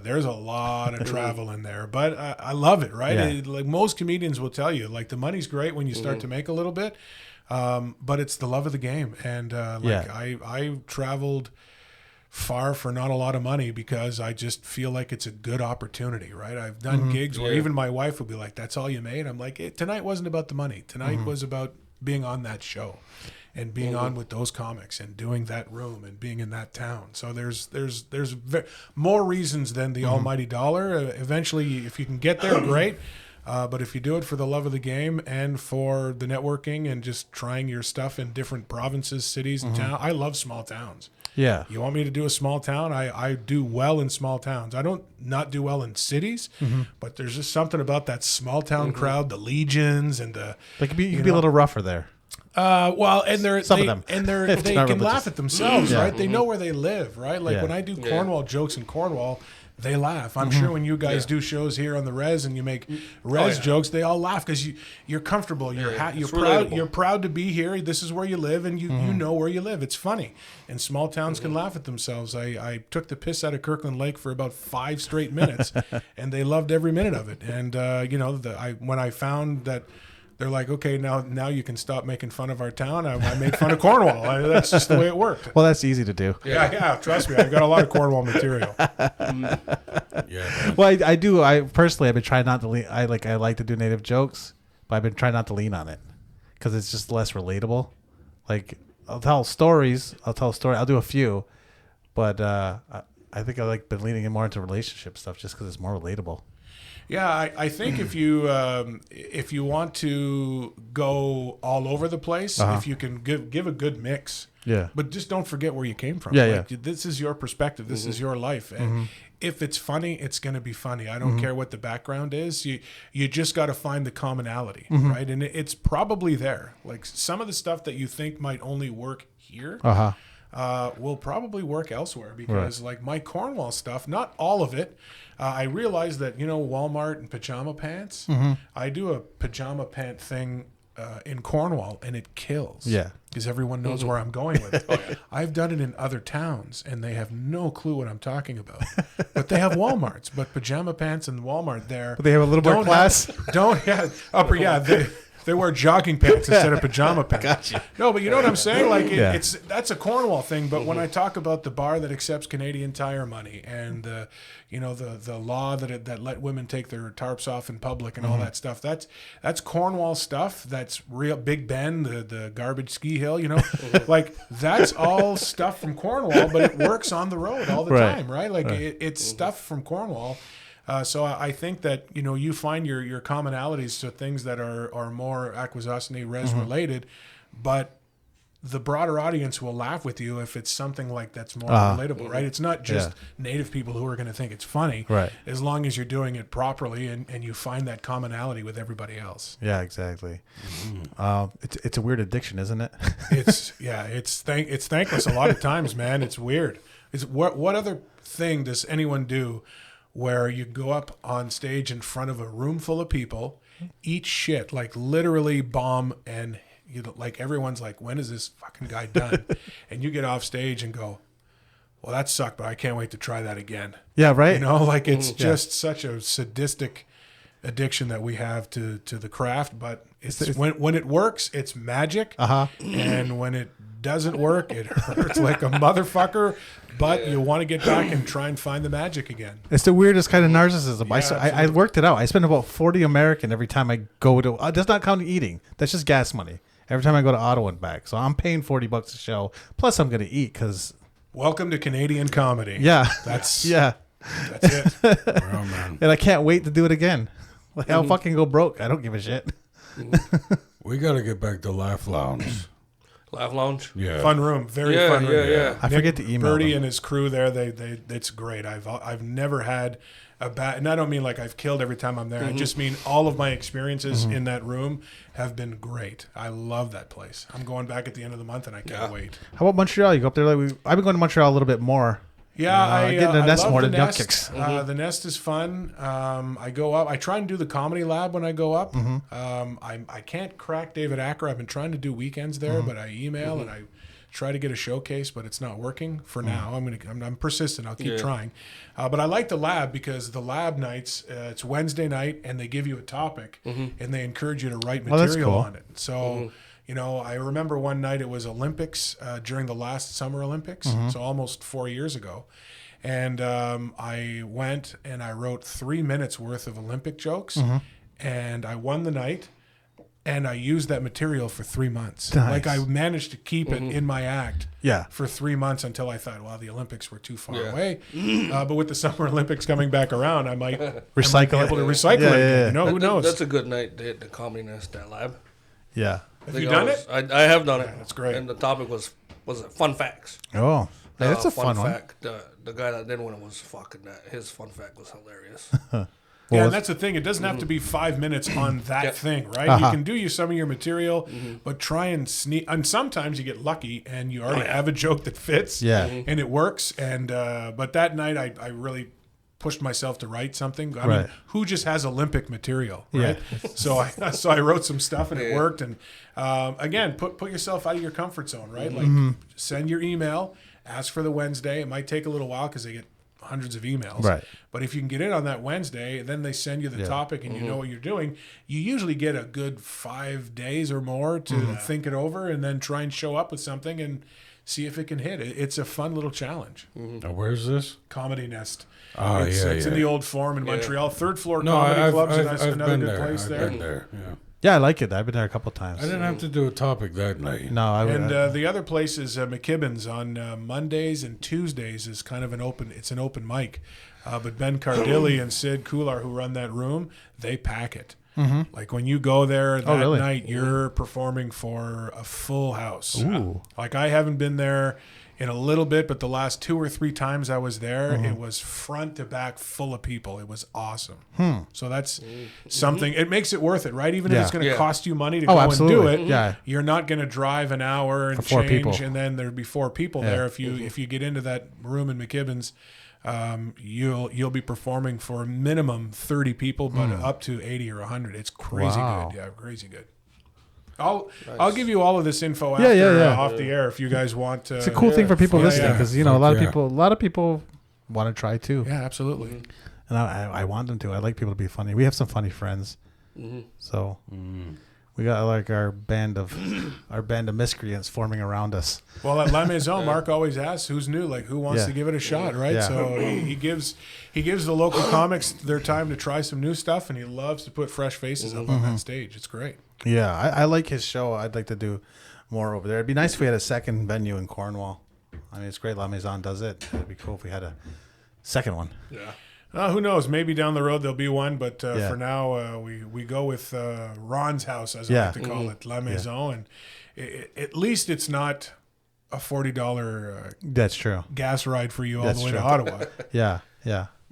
there's a lot of travel in there. But I love it, right? Like most comedians will tell you, like the money's great when you start to make a little bit, but it's the love of the game. And I traveled far for not a lot of money because I just feel like it's a good opportunity, right? I've done gigs where even my wife would be like, that's all you made? I'm like, tonight wasn't about the money. Tonight was about being on that show and being on with those comics and doing that room and being in that town. So there's more reasons than the almighty dollar. Eventually, if you can get there, great. But if you do it for the love of the game and for the networking and just trying your stuff in different provinces, cities, and towns, I love small towns. Yeah. You want me to do a small town? I do well in small towns. I don't not do well in cities, but there's just something about that small town crowd, the legions and the. They could be a little rougher there. And they It's can not laugh religious. at themselves, right? They know where they live, right? Like when I do Cornwall jokes in Cornwall, they laugh. I'm sure when you guys do shows here on the res and you make res jokes, they all laugh because you're comfortable. You're you're proud. relatable. You're proud to be here. This is where you live, and you know where you live. It's funny, and small towns can laugh at themselves. I took the piss out of Kirkland Lake for about 5 straight minutes, and they loved every minute of it. And when I found that. They're like, okay, now you can stop making fun of our town. I made fun of Cornwall. That's just the way it worked. Well, that's easy to do. Yeah. Trust me, I've got a lot of Cornwall material. Yeah. Well, I do. I personally, I've been trying not to lean. I like to do native jokes, but I've been trying not to lean on it because it's just less relatable. Like, I'll tell stories. I'll do a few, but I think I been leaning more into relationship stuff just because it's more relatable. Yeah, I think if you want to go all over the place, if you can give a good mix, but just don't forget where you came from. This is your perspective. This is your life, and if it's funny, it's going to be funny. I don't care what the background is. You just got to find the commonality, right? And it's probably there. Like some of the stuff that you think might only work here. Will probably work elsewhere because like my Cornwall stuff, not all of it. I realized that, Walmart and pajama pants, I do a pajama pant thing in Cornwall and it kills. Yeah. Because everyone knows where I'm going with it. I've done it in other towns and they have no clue what I'm talking about. But they have Walmarts. But pajama pants and Walmart there. But they have a little more class. They wear jogging pants instead of pajama pants. Gotcha. No, but you know what I'm saying? Like that's a Cornwall thing. But when I talk about the bar that accepts Canadian Tire money and the law that let women take their tarps off in public and all that stuff, that's Cornwall stuff. That's real. Big Ben, the garbage ski hill. Like that's all stuff from Cornwall, but it works on the road all the time, right? Like it's stuff from Cornwall. So I think that you find your commonalities to things that are more Akwesasne res related, but the broader audience will laugh with you if it's something like that's more relatable, right? It's not just native people who are going to think it's funny, right? As long as you're doing it properly and you find that commonality with everybody else. Yeah, exactly. It's a weird addiction, isn't it? It's thankless a lot of times, man. It's weird. What other thing does anyone do where you go up on stage in front of a room full of people, eat shit, like literally bomb, and like everyone's like, when is this fucking guy done? And you get off stage and go, well, that sucked, but I can't wait to try that again. Yeah, right. It's just such a sadistic addiction that we have to the craft, but when it works, it's magic. And when it doesn't work, it hurts like a motherfucker. But you want to get back and try and find the magic again. It's the weirdest kind of narcissism. Yeah, I worked it out. I spend about 40 American every time I go to. That's not counting eating. That's just gas money. Every time I go to Ottawa and back. So I'm paying $40 a show. Plus I'm going to eat because. Welcome to Canadian comedy. Yeah. That's it. Well, man. And I can't wait to do it again. Like I'll fucking go broke. I don't give a shit. We got to get back to Laugh Lounge. Laugh Lounge. Yeah. Fun room. Very fun room. Yeah. I forget to email Bertie them. and his crew there, it's great. I've never had a bad, and I don't mean like I've killed every time I'm there. I just mean all of my experiences in that room have been great. I love that place. I'm going back at the end of the month and I can't wait. How about Montreal? You go up there I've been going to Montreal a little bit more. Yeah, I get in the nest love more the than duck nest. kicks. The nest is fun. I go up. I try and do the comedy lab when I go up. I can't crack David Acker. I've been trying to do weekends there, but I email and I try to get a showcase, but it's not working for now. I'm persistent. I'll keep trying. But I like the lab because the lab nights, it's Wednesday night and they give you a topic and they encourage you to write material on it. So, I remember one night it was Olympics during the last Summer Olympics, so almost 4 years ago. And I went and I wrote 3 minutes worth of Olympic jokes and I won the night. And I used that material for 3 months. Nice. Like I managed to keep it in my act for 3 months until I thought, well, the Olympics were too far away. But with the Summer Olympics coming back around, I might be able to recycle it again. Who knows? That's a good night, the Comedy Nest, that lab. Yeah. Have you done it? I have done it. That's great. And the topic was it fun facts? Oh, that's a fun one. fact. The guy that did one was fucking that. His fun fact was hilarious. And that's the thing. It doesn't have to be 5 minutes on that thing, right? You can do some of your material, but try and sneak. And sometimes you get lucky and you already have a joke that fits, and it works. And but that night, I really pushed myself to write something. I Right. mean, who just has Olympic material, right? Yeah. So I wrote some stuff and it worked. And again, put yourself out of your comfort zone, right? Like send your email, ask for the Wednesday. It might take a little while because they get hundreds of emails. Right. But if you can get in on that Wednesday, then they send you the topic and you know what you're doing, you usually get a good 5 days or more to think it over and then try and show up with something and see if it can hit. It's a fun little challenge. Now, where's this? Comedy Nest. Oh, It's in the old Forum in Montreal. Third floor comedy clubs. I've Another been good there. place I've there. been there. Yeah. Yeah, I like it. I've been there a couple times. I didn't have to do a topic that night. No, I would. And the other place is McKibben's on Mondays and Tuesdays is kind of an open mic. But Ben Cardilli and Sid Kular, who run that room, they pack it. Like when you go there that really? night, you're performing for a full house. Ooh. Like I haven't been there in a little bit, but the last 2 or 3 times I was there, it was front to back full of people. It was awesome. So that's something. It makes it worth it, right? Even if it's going to cost you money to go absolutely. and do it, Yeah. you're not going to drive an hour and For 4 change, people. and then there'd be 4 people there. If you get into that room in McKibben's, you'll be performing for a minimum 30 people, but up to 80 or 100. It's crazy Wow. good. Yeah, crazy good. I'll give you all of this info after off the air if you guys want to. It's a cool thing for people listening because a lot of people want to try too, Yeah, absolutely. and I want them to. I like people to be funny. We have some funny friends, so we got like our band of miscreants forming around us. Well, at La Maison, Mark always asks who's new, like who wants Yeah. to give it a shot, right? Yeah. So he gives the local comics their time to try some new stuff, and he loves to put fresh faces up on that stage. It's great. Yeah, I like his show. I'd like to do more over there. It'd be nice if we had a second venue in Cornwall. I mean, it's great La Maison does it. It'd be cool if we had a second one. Yeah. Who knows? Maybe down the road there'll be one, but Yeah. for now we go with Ron's house, as I like to call it, La Maison, and at least it's not a $40 That's true. gas ride for you all That's the way true. to Ottawa. Yeah.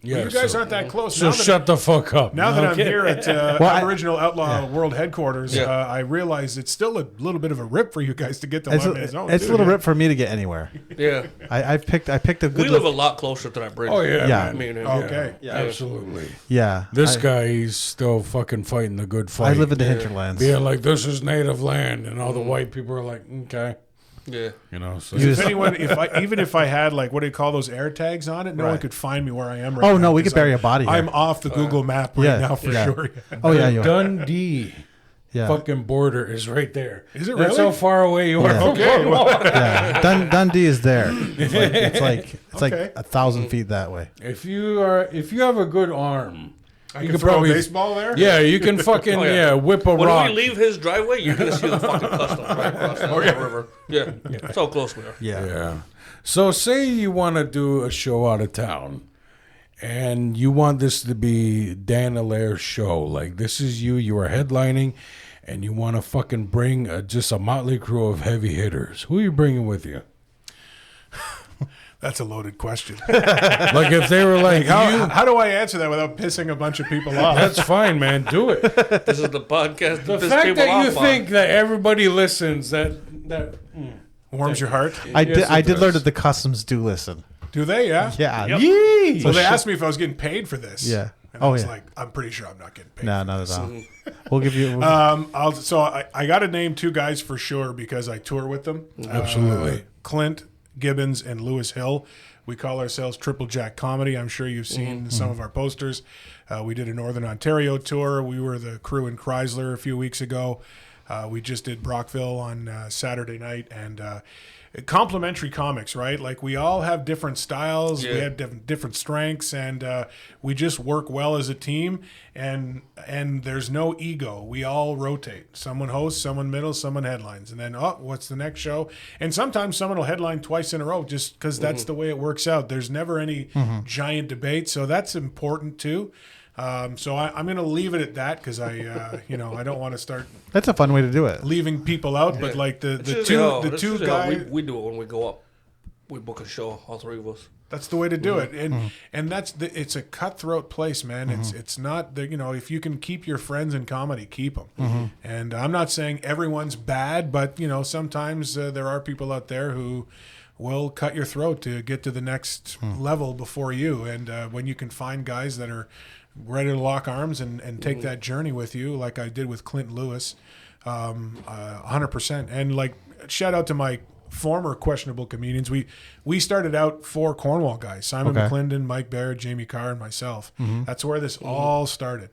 Well, you guys aren't that close. So shut the fuck up. Now that I'm here at Aboriginal Outlaw yeah. World Headquarters, I realize it's still a little bit of a rip for you guys to get to It's La a Maison. it's a little rip for me to get anywhere. Yeah. I picked a good. We live a lot closer to that bridge. Oh yeah. Yeah. I mean, Okay. Yeah. Absolutely. Yeah. This guy, he's still fucking fighting the good fight. I live in the hinterlands. being like, this is native land, and all the white people are like, okay, Yeah. you know. So You If just- anyone, even if I had like what do you call those air tags on it, no one Right. could find me where I am right Oh now. no, we 'cause could bury a body here. I'm off the Google map right yeah, now for yeah. sure. Oh yeah, you are. Dundee Yeah. fucking border is right there. Is it That's really? how far away you are Yeah. from Okay. Cornwall. Yeah. Dundee is there. It's like Okay. 1,000 feet that way. If you have a good arm, I you can could throw probably a baseball there. Yeah, you can fucking Oh, yeah. whip a When rock. we leave his driveway, you're gonna see the fucking customs right across that river. Yeah. That's how close we are. Yeah. Yeah. So say you want to do a show out of town, and you want this to be Dan Allaire's show. Like this is you are headlining, and you want to fucking bring just a motley crew of heavy hitters. Who are you bringing with you? That's a loaded question. Like if they were like, How do I answer that without pissing a bunch of people off? that's fine, man. Do it. This is the podcast. The piss fact people that you off on. think that everybody listens, that Warms your heart. I Yes, it did learn does. that the customs do listen. Do they? Yeah. Yeah. Yep. Yee! So they asked me if I was getting paid for this. Yeah. And I Oh, was yeah. like, I'm pretty sure I'm not getting paid. No, not at all. We'll give you. I got to name 2 guys for sure because I tour with them. Absolutely. Clint Gibbons and Lewis Hill. We call ourselves Triple Jack Comedy. I'm sure you've seen some of our posters. We did a Northern Ontario tour. We were the crew in Chrysler a few weeks ago. We just did Brockville on Saturday night, and complimentary comics, right? Like we all have different styles, we Yeah. have different strengths, and we just work well as a team. And there's no ego. We all rotate. Someone hosts, someone middle, someone headlines, and then what's the next show? And sometimes someone will headline twice in a row, just because that's the way it works out. There's never any giant debate, so that's important too. So I'm going to leave it at that because I don't want to start That's a fun way to do it. leaving people out. But like the That's two usually how guys, we do it when we go up. We book a show, all 3 of us. that's the way to do it. And that's it's a cutthroat place, man. It's not the, if you can keep your friends in comedy, keep them. And I'm not saying everyone's bad, but sometimes there are people out there who will cut your throat to get to the next level before you. And when you can find guys that are ready to lock arms and take that journey with you, like I did with Clint Lewis, 100%. And like, shout out to my former questionable comedians. We started out 4 Cornwall guys: Simon McClendon, Mike Baird, Jamie Carr, and myself. That's where this all started.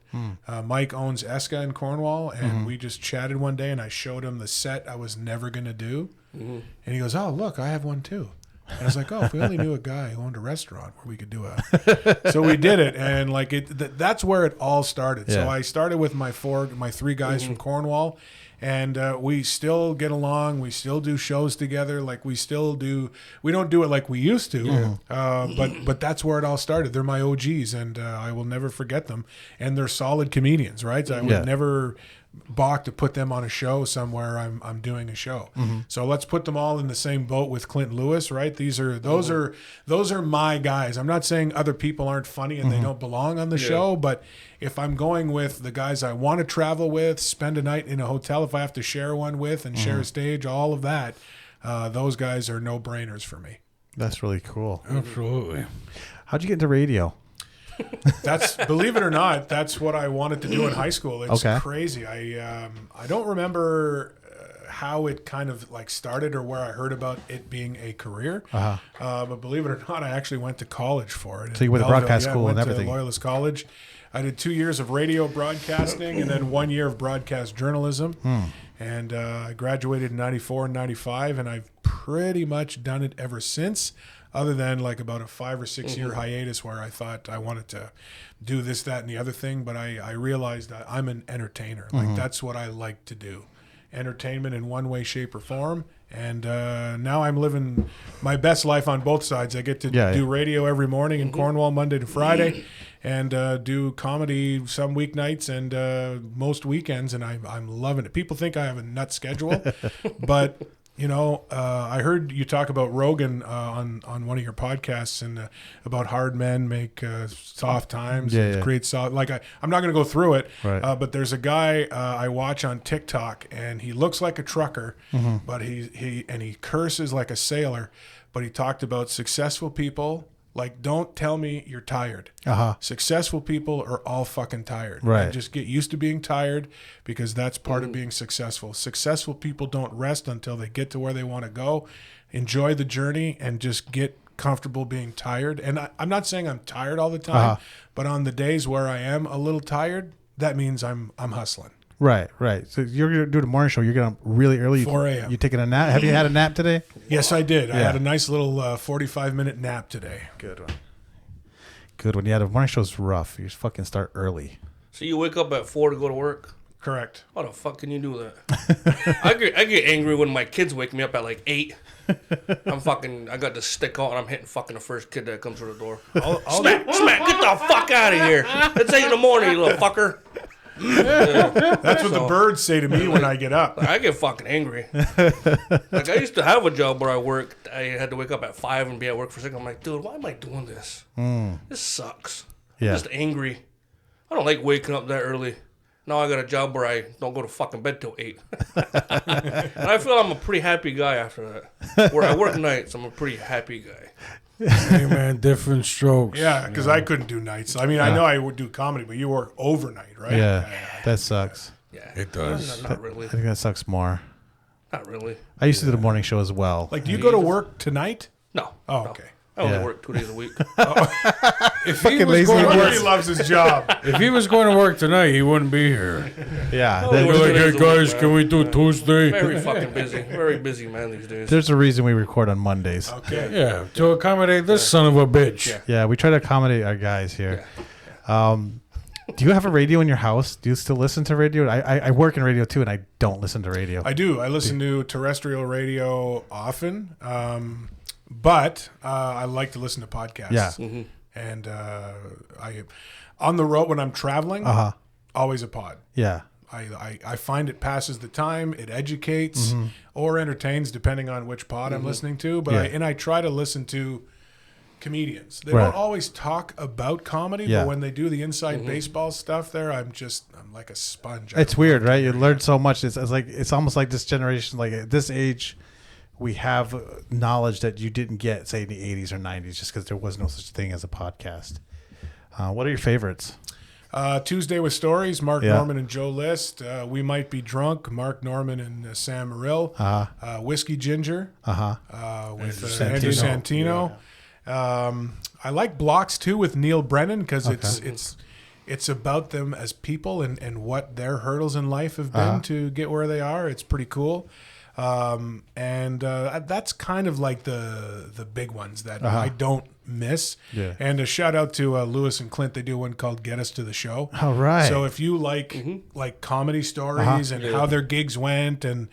Mike owns Esca in Cornwall, and we just chatted one day, and I showed him the set I was never going to do. And he goes, "Oh, look, I have one too." And I was like, "Oh, if we only knew a guy who owned a restaurant where we could do a..." So we did it, and like that's where it all started. Yeah. So I started with my 3 guys from Cornwall, and we still get along. We still do shows together. Like we still do. We don't do it like we used to, but that's where it all started. They're my OGs, and I will never forget them. And they're solid comedians, right? I would never balk to put them on a show somewhere I'm doing a show. So let's put them all in the same boat with Clint Lewis, right? Those are my guys. I'm not saying other people aren't funny and they don't belong on the show, but if I'm going with the guys I want to travel with, spend a night in a hotel if I have to share one with, and share a stage, all of that, those guys are no-brainers for me. That's really cool. Absolutely. How'd you get into radio? That's, believe it or not, that's what I wanted to do in high school. It's Okay. crazy. I don't remember how it kind of like started or where I heard about it being a career. But believe it or not, I actually went to college for it. So you went to Belleville. broadcast I school went and everything. to Loyalist College. I did 2 years of radio broadcasting and then 1 year of broadcast journalism. And I graduated in 94 and 95, and I've pretty much done it ever since, other than like about a 5 or 6 year hiatus where I thought I wanted to do this, that, and the other thing. But I realized that I'm an entertainer. Like that's what I like to do. Entertainment in one way, shape, or form. And now I'm living my best life on both sides. I get to do radio every morning in Cornwall, Monday to Friday, and do comedy some weeknights and most weekends, and I'm loving it. People think I have a nut schedule, but you know, I heard you talk about Rogan on one of your podcasts and about hard men make soft times, create soft. Like I'm not going to go through it, but there's a guy I watch on TikTok, and he looks like a trucker, but he curses like a sailor. But he talked about successful people. Like, don't tell me you're tired. Successful people are all fucking tired. Right. And just get used to being tired, because that's part of being successful. Successful people don't rest until they get to where they want to go. Enjoy the journey and just get comfortable being tired. And I'm not saying I'm tired all the time, but on the days where I am a little tired, that means I'm hustling. Right. So you're going to do the morning show. You're going to really early. 4 a.m. You taking a nap? Have you had a nap today? Yes, I did. I had a nice little 45-minute nap today. Good one. Yeah, the morning show's rough. You just fucking start early. So you wake up at 4 to go to work? Correct. How the fuck can you do that? I get angry when my kids wake me up at like 8. I got the stick out and I'm hitting fucking the first kid that comes through the door. Smack, get the fuck out of here. It's 8 in the morning, you little fucker. That's what the birds say to me when I get up. I get fucking angry. Like, I used to have a job where I had to wake up at 5 and be at work for 6. I'm like, dude, why am I doing this? This sucks. I'm just angry. I don't like waking up that early. Now I got a job where I don't go to fucking bed till 8. And I feel I'm a pretty happy guy after that. Where I work nights, I'm a pretty happy guy. Hey man, different strokes. Yeah, because I couldn't do nights. I mean, I know I would do comedy, but you work overnight, right? Yeah, that sucks. Yeah, It does. Not really. I think that sucks more. Not really. I used to do the morning show as well. Like, do you go to work tonight? No. Oh, no. okay. I only work 2 days a week. If he, was lazy going to work. work, He loves his job. if he was going to work tonight, he wouldn't be here. Yeah, Oh, that- we're We're like, Two hey days a guys, week, can we do Tuesday? Very fucking busy. Very busy man these days. there's a reason we record on Mondays. Okay. Yeah, to accommodate this son of a bitch. Yeah, we try to accommodate our guys here. Do you have a radio in your house? Do you still listen to radio? I work in radio too, and I don't listen to radio. I do. I listen to terrestrial radio often, but I like to listen to podcasts. Yeah. And I on the road when I'm traveling, always a pod. Yeah. I find it passes the time, it educates or entertains depending on which pod I'm listening to. But I try to listen to comedians. They don't always talk about comedy, but when they do the inside baseball stuff there, I'm like a sponge. It's weird, right? You learn so much. It's almost like this generation, like at this age, we have knowledge that you didn't get, say, in the 80s or 90s, just because there was no such thing as a podcast. What are your favorites? Tuesday with Stories, Mark Norman and Joe List. We Might Be Drunk, Mark Norman and Sam Morrill. Whiskey Ginger with Andrew Santino. I like Blocks too with Neil Brennan because it's about them as people and what their hurdles in life have been to get where they are. It's pretty cool. That's kind of like the big ones that I don't miss. Yeah. And a shout out to Lewis and Clint. They do one called Get Us to the Show. All right. So if you like comedy stories and how their gigs went and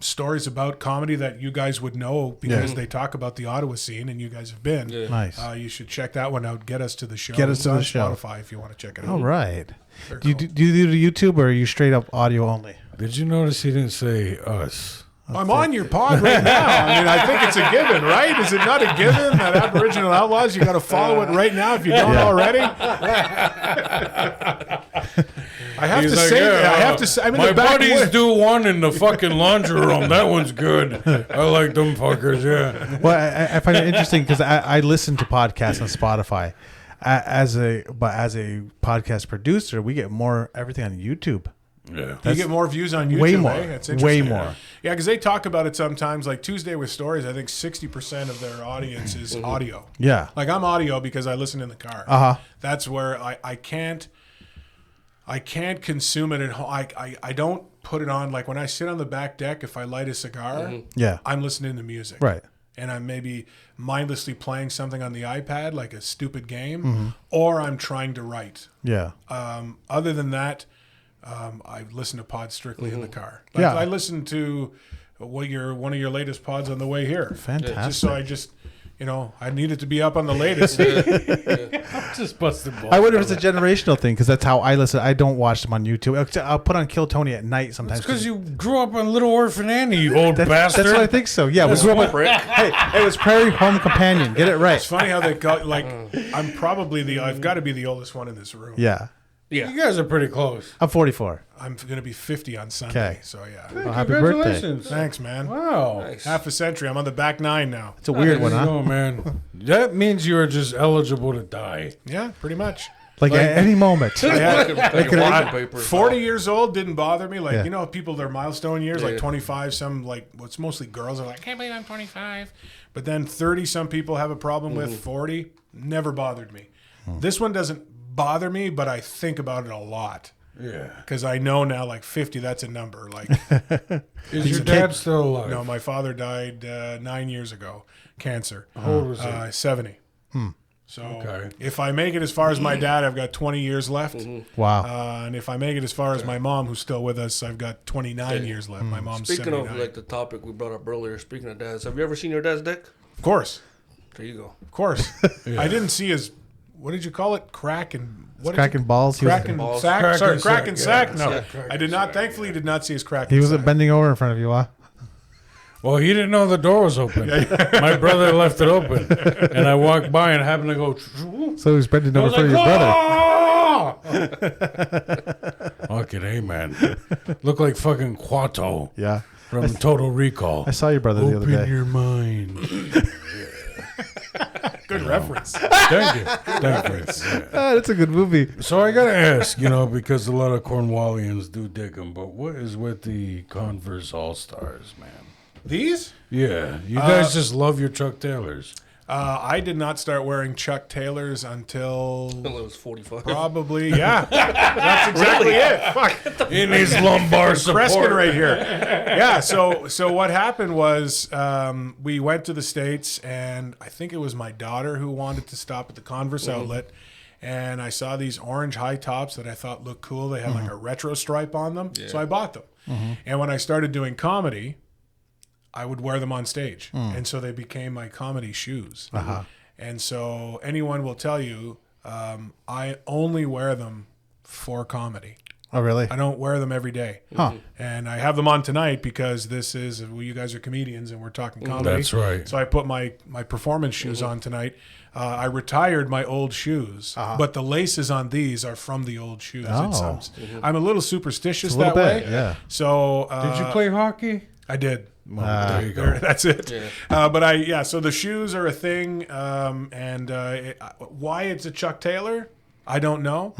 stories about comedy that you guys would know because they talk about the Ottawa scene and you guys have been. Yeah. Nice. You should check that one out. Get Us to the Show. Get Us to the Show. Spotify if you want to check it out. All right. Do you do the YouTube or are you straight up audio only? Did you notice he didn't say us? I'm on your pod right now. I mean, I think it's a given, right? Is it not a given that Aboriginal Outlaws, you got to follow it right now if you don't already? I have to say, I'm in my the back buddies do one in the fucking laundry room. That one's good. I like them fuckers, yeah. Well, I find it interesting because I listen to podcasts on Spotify. As a podcast producer, we get more everything on YouTube. Yeah, you get more views on YouTube. Way more. That's interesting. Way more. Yeah, because they talk about it sometimes. Like Tuesday with Stories, I think 60% of their audience is audio. Yeah, like I'm audio because I listen in the car. That's where I can't consume it at home. I don't put it on. Like when I sit on the back deck, if I light a cigar, I'm listening to music. Right. And I'm maybe mindlessly playing something on the iPad, like a stupid game, or I'm trying to write. Yeah. Other than that. I listen to pods strictly in the car. Like I listened to one of your latest pods on the way here. Fantastic. Just I needed to be up on the latest. Just busted balls. I wonder if it's a generational thing because that's how I listen. I don't watch them on YouTube. I'll put on Kill Tony at night sometimes. Because you grew up on Little Orphan Annie, you old bastard. That's what I think so. Yeah, we grew up. Hey, it was Prairie Home Companion. Get it right. It's funny how they got I'm probably I've got to be the oldest one in this room. Yeah. Yeah. You guys are pretty close. I'm 44. I'm going to be 50 on Sunday. So, yeah. Well, happy birthday. Thanks, man. Wow. Nice. Half a century. I'm on the back 9 now. It's a weird one, huh? No, man. That means you are just eligible to die. Yeah, pretty much. Like at any moment. 40 years old didn't bother me. Like, people, their milestone years, like 25, some, it's mostly girls are like, I can't believe I'm 25. But then 30, some people have a problem with 40. Never bothered me. This one doesn't bother me, but I think about it a lot. Yeah. Because I know now, 50, that's a number. Like, is your dad still alive? No, my father died 9 years ago. Cancer. How old was he? 70. So if I make it as far as my dad, I've got 20 years left. Wow. And if I make it as far as my mom, who's still with us, I've got 29 years left. My mom's Speaking 79. of the topic we brought up earlier, speaking of dads, have you ever seen your dad's dick? Of course. There you go. Of course. I didn't see his, what did you call it? Cracking balls. Cracking sack? Sorry, cracking sack? No. Yeah, I did not, thankfully, did not see his cracking He wasn't sack. bending over in front of you, huh? Well, he didn't know the door was open. My brother left it open. And I walked by and happened to go... So he was bending over in front of your brother. Fucking A, man. Look like fucking Quato. Yeah. From Total Recall. I saw your brother the other day. Open your mind. Good reference. Thank you. Thank you. That's a good movie. So I got to ask, because a lot of Cornwallians do dig them, but what is with the Converse All-Stars, man? These? Yeah. You guys just love your Chuck Taylors. I did not start wearing Chuck Taylors until I was 45. probably, that's exactly it. Fuck. In his lumbar support. Crescent right here. Yeah, so what happened was we went to the States, and I think it was my daughter who wanted to stop at the Converse outlet, and I saw these orange high tops that I thought looked cool. They had like a retro stripe on them, so I bought them. And when I started doing comedy, I would wear them on stage. And so they became my comedy shoes. And so anyone will tell you, I only wear them for comedy. Oh, really? I don't wear them every day. And I have them on tonight because this is, you guys are comedians and we're talking comedy. That's right. So I put my performance shoes on tonight. I retired my old shoes, but the laces on these are from the old shoes. Oh. I'm a little superstitious A little that bit, way. yeah. So Did you play hockey? I did. There you go. That's it. Yeah. So the shoes are a thing, why it's a Chuck Taylor, I don't know.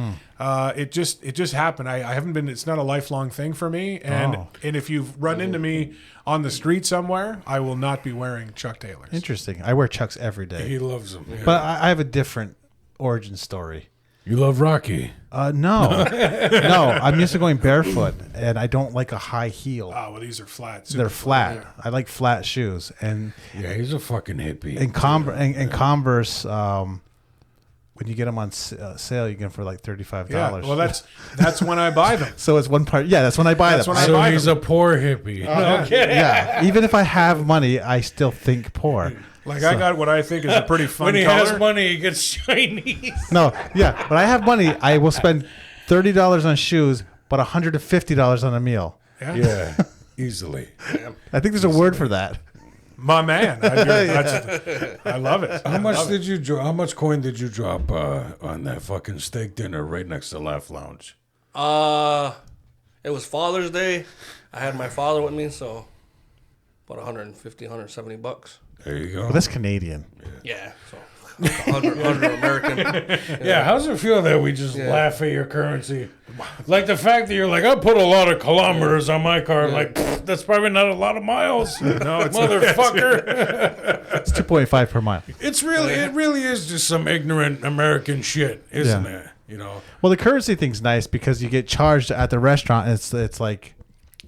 It just happened. I haven't been. It's not a lifelong thing for me. And if you've run into me on the street somewhere, I will not be wearing Chuck Taylors. Interesting. I wear Chucks every day. He loves them. Yeah. But I have a different origin story. You love Rocky. No. No, I'm used to going barefoot, and I don't like a high heel. Oh, well, these are flat. They're flat. I like flat shoes. And Yeah, he's a fucking hippie. and Converse, when you get them on sale, you get them for like $35. Yeah, well, that's when I buy them. So it's one part. Yeah, that's when I buy That's them. when I So buy he's them. a poor hippie. Yeah, even if I have money, I still think poor. Like, I got what I think is a pretty fun When he color. has money, he gets Chinese. No, yeah, when I have money, I will spend $30 on shoes, but $150 on a meal. Yeah, easily. I think there's a word for that. My man. I love it. How much did you drop? How much coin did you drop on that fucking steak dinner right next to Laugh Lounge? It was Father's Day. I had my father with me, so about $150-$170. There you go. Well, that's Canadian. Yeah, so 100 American. Yeah, how's it feel that we just laugh at your currency? Like the fact that you're like, I put a lot of kilometers on my car. Like, that's probably not a lot of miles. No, it's motherfucker. It's 2.5 per mile. It really is just some ignorant American shit, isn't it? You know, Well, the currency thing's nice because you get charged at the restaurant. And it's like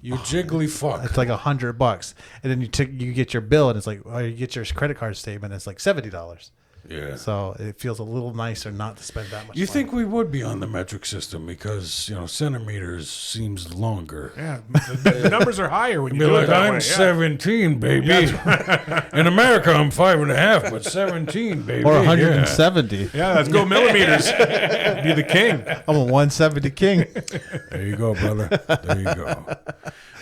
you jiggly fuck. it's like $100, and then you get your bill, and it's like, oh, you get your credit card statement. It's like $70. Yeah. So it feels a little nicer not to spend that much. You money. think we would be on the metric system because, centimeters seems longer. Yeah, the numbers are higher when you Be do like, it that way. I'm 17, baby. In America, I'm 5.5, but 17, baby. Or 170? Yeah, let's go millimeters. Be the king. I'm a 170 king. There you go, brother. There you go.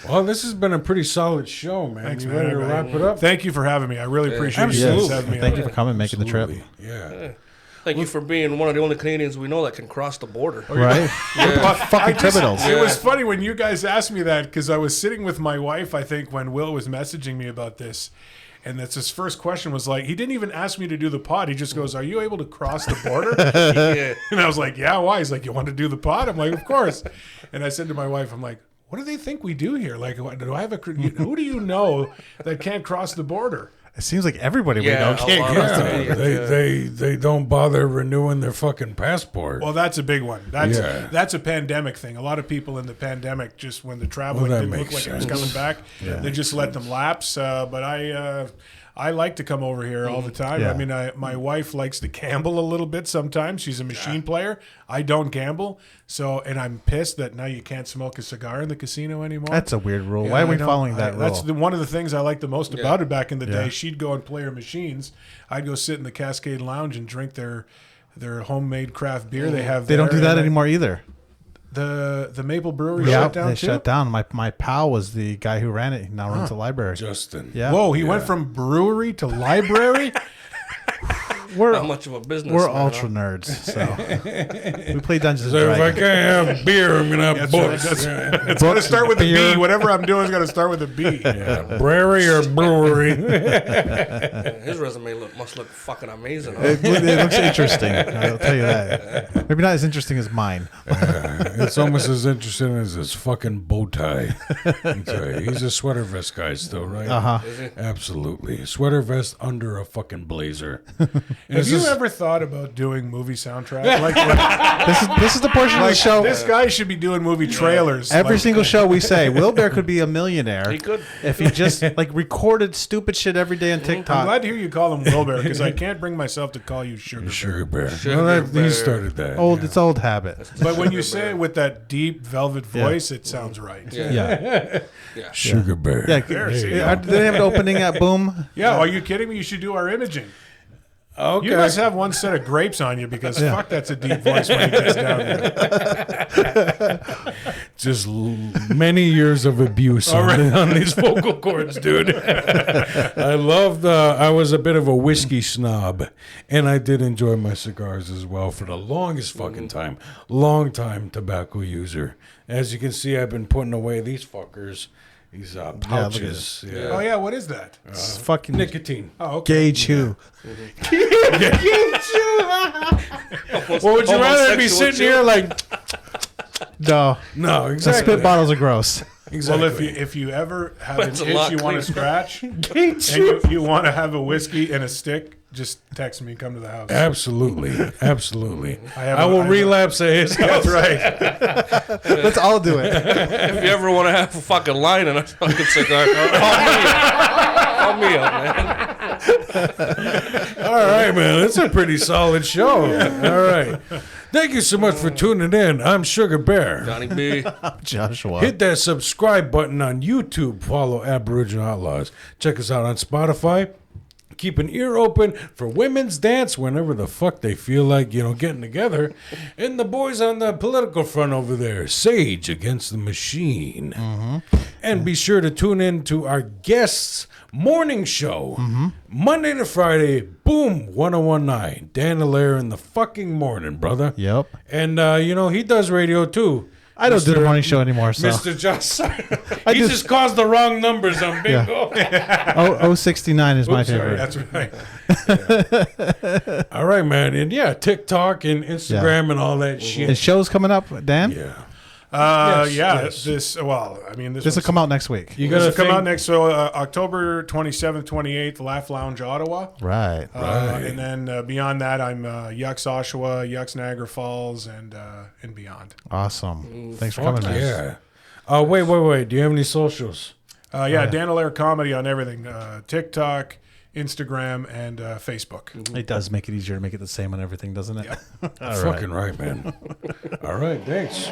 Well, this has been a pretty solid show, man. Thanks, you man. ready to wrap it up? Thank you for having me. I really appreciate you Absolutely. guys having me. Thank on. you for coming, making the trip. Yeah. Thank you for being one of the only Canadians we know that can cross the border. Right? Fucking criminals. It was funny when you guys asked me that because I was sitting with my wife, I think, when Will was messaging me about this. And that's his first question was like, he didn't even ask me to do the pod. He just goes, are you able to cross the border? Yeah. And I was like, yeah, why? He's like, you want to do the pod? I'm like, of course. And I said to my wife, I'm like, what do they think we do here? Like, do I have who do you know that can't cross the border? It seems like everybody we Yeah, know a can't lot cross of the them. border. They don't bother renewing their fucking passport. Well, that's a big one. That's a pandemic thing. A lot of people in the pandemic, just when the traveling that didn't look makes like it was sense. coming back, they just let them lapse. But I like to come over here all the time. Yeah. I mean, my wife likes to gamble a little bit sometimes. She's a machine player. I don't gamble. And I'm pissed that now you can't smoke a cigar in the casino anymore. That's a weird rule. Yeah, Why are I we know. following that rule? That's one of the things I liked the most about it back in the Yeah. day. She'd go and play her machines. I'd go sit in the Cascade Lounge and drink their homemade craft beer they have They don't there. do that And anymore either. The Maple Brewery Yeah, shut down they too? shut down. My pal was the guy who ran it. He now runs a library. Justin. Yeah. Whoa, he went from brewery to library? We're Not much of a business. we're man, ultra huh? nerds, so we play Dungeons So and if I Dragons. can't have beer, I'm gonna have books. It's got to start with a B. Whatever I'm doing is got to start with a B. Brewery or brewery? His resume must look fucking amazing. Huh? It looks interesting. I'll tell you that. Maybe not as interesting as mine. It's almost as interesting as his fucking bow tie. I'll tell you, he's a sweater vest guy still, right? Absolutely. Sweater vest under a fucking blazer. Have you ever thought about doing movie soundtrack? Like This is the portion of the show. this guy should be doing movie trailers. Every Like, single show we say, Will Bear could be a millionaire He could. if he just recorded stupid shit every day on I'm TikTok. glad to hear you call him Wilbur because I can't bring myself to call you Sugar. Sugar Bear. Sugar Well, Bear. he started that. It's old habit. But when you say it with that deep velvet voice, it sounds right. Yeah. Yeah. Sugar Bear. Yeah. see, Do they have an opening at Boom? Yeah, are you kidding me? You should do our imaging. Okay. You must have one set of grapes on you because fuck, that's a deep voice when he gets down there. Just many years of abuse on these vocal cords, dude. I was a bit of a whiskey snob, and I did enjoy my cigars as well for the longest fucking time. Long time tobacco user. As you can see, I've been putting away these fuckers These look at pouches. Yeah, Oh yeah, what is that? It's fucking nicotine. Oh, okay. gay chew. Well, would you rather be sitting here like? No, No, the exactly. spit bottles are gross. Exactly. Well, if you ever have an It's a itch lot you want to cleaner. scratch, and you want to have a whiskey and a stick, just text me. Come to the house. Absolutely, absolutely. have I a- will I have a- relapse at his house. That's right. Let's all do it. If you ever want to have a fucking line and a fucking cigar, call me up, man. All right, man. That's a pretty solid show. All right. Thank you so much for tuning in. I'm Sugar Bear. Johnny B. Joshua. Hit that subscribe button on YouTube. Follow Aboriginal Outlaws. Check us out on Spotify. Keep an ear open for Women's Dance whenever the fuck they feel like, getting together. And the boys on the political front over there, Sage Against the Machine. And be sure to tune in to our guests' morning show. Monday to Friday, boom, 1019. Dan Allaire in the fucking morning, brother. Yep. And, he does radio too. I don't do the morning show anymore, so. Mr. Josh. I He do- just caused the wrong numbers on bingo. 069 is my Oops, sorry. favorite. That's right. All right, man. And yeah, TikTok and Instagram and all that Is shit. shows coming up, Dan? Yeah. Yeah. yes. This This will one's- come out next week. You This got will to come out next. So October 27th, 28th, Laugh Lounge, Ottawa. Right. And then beyond that, I'm Yucks, Oshawa, Yucks, Niagara Falls, and beyond. Awesome. Thanks for coming, man. Yeah. Wait. Do you have any socials? Dan Allaire Comedy on everything. TikTok, Instagram, and Facebook. It does make it easier to make it the same on everything, doesn't it? All right. Fucking right, man. All right. Thanks.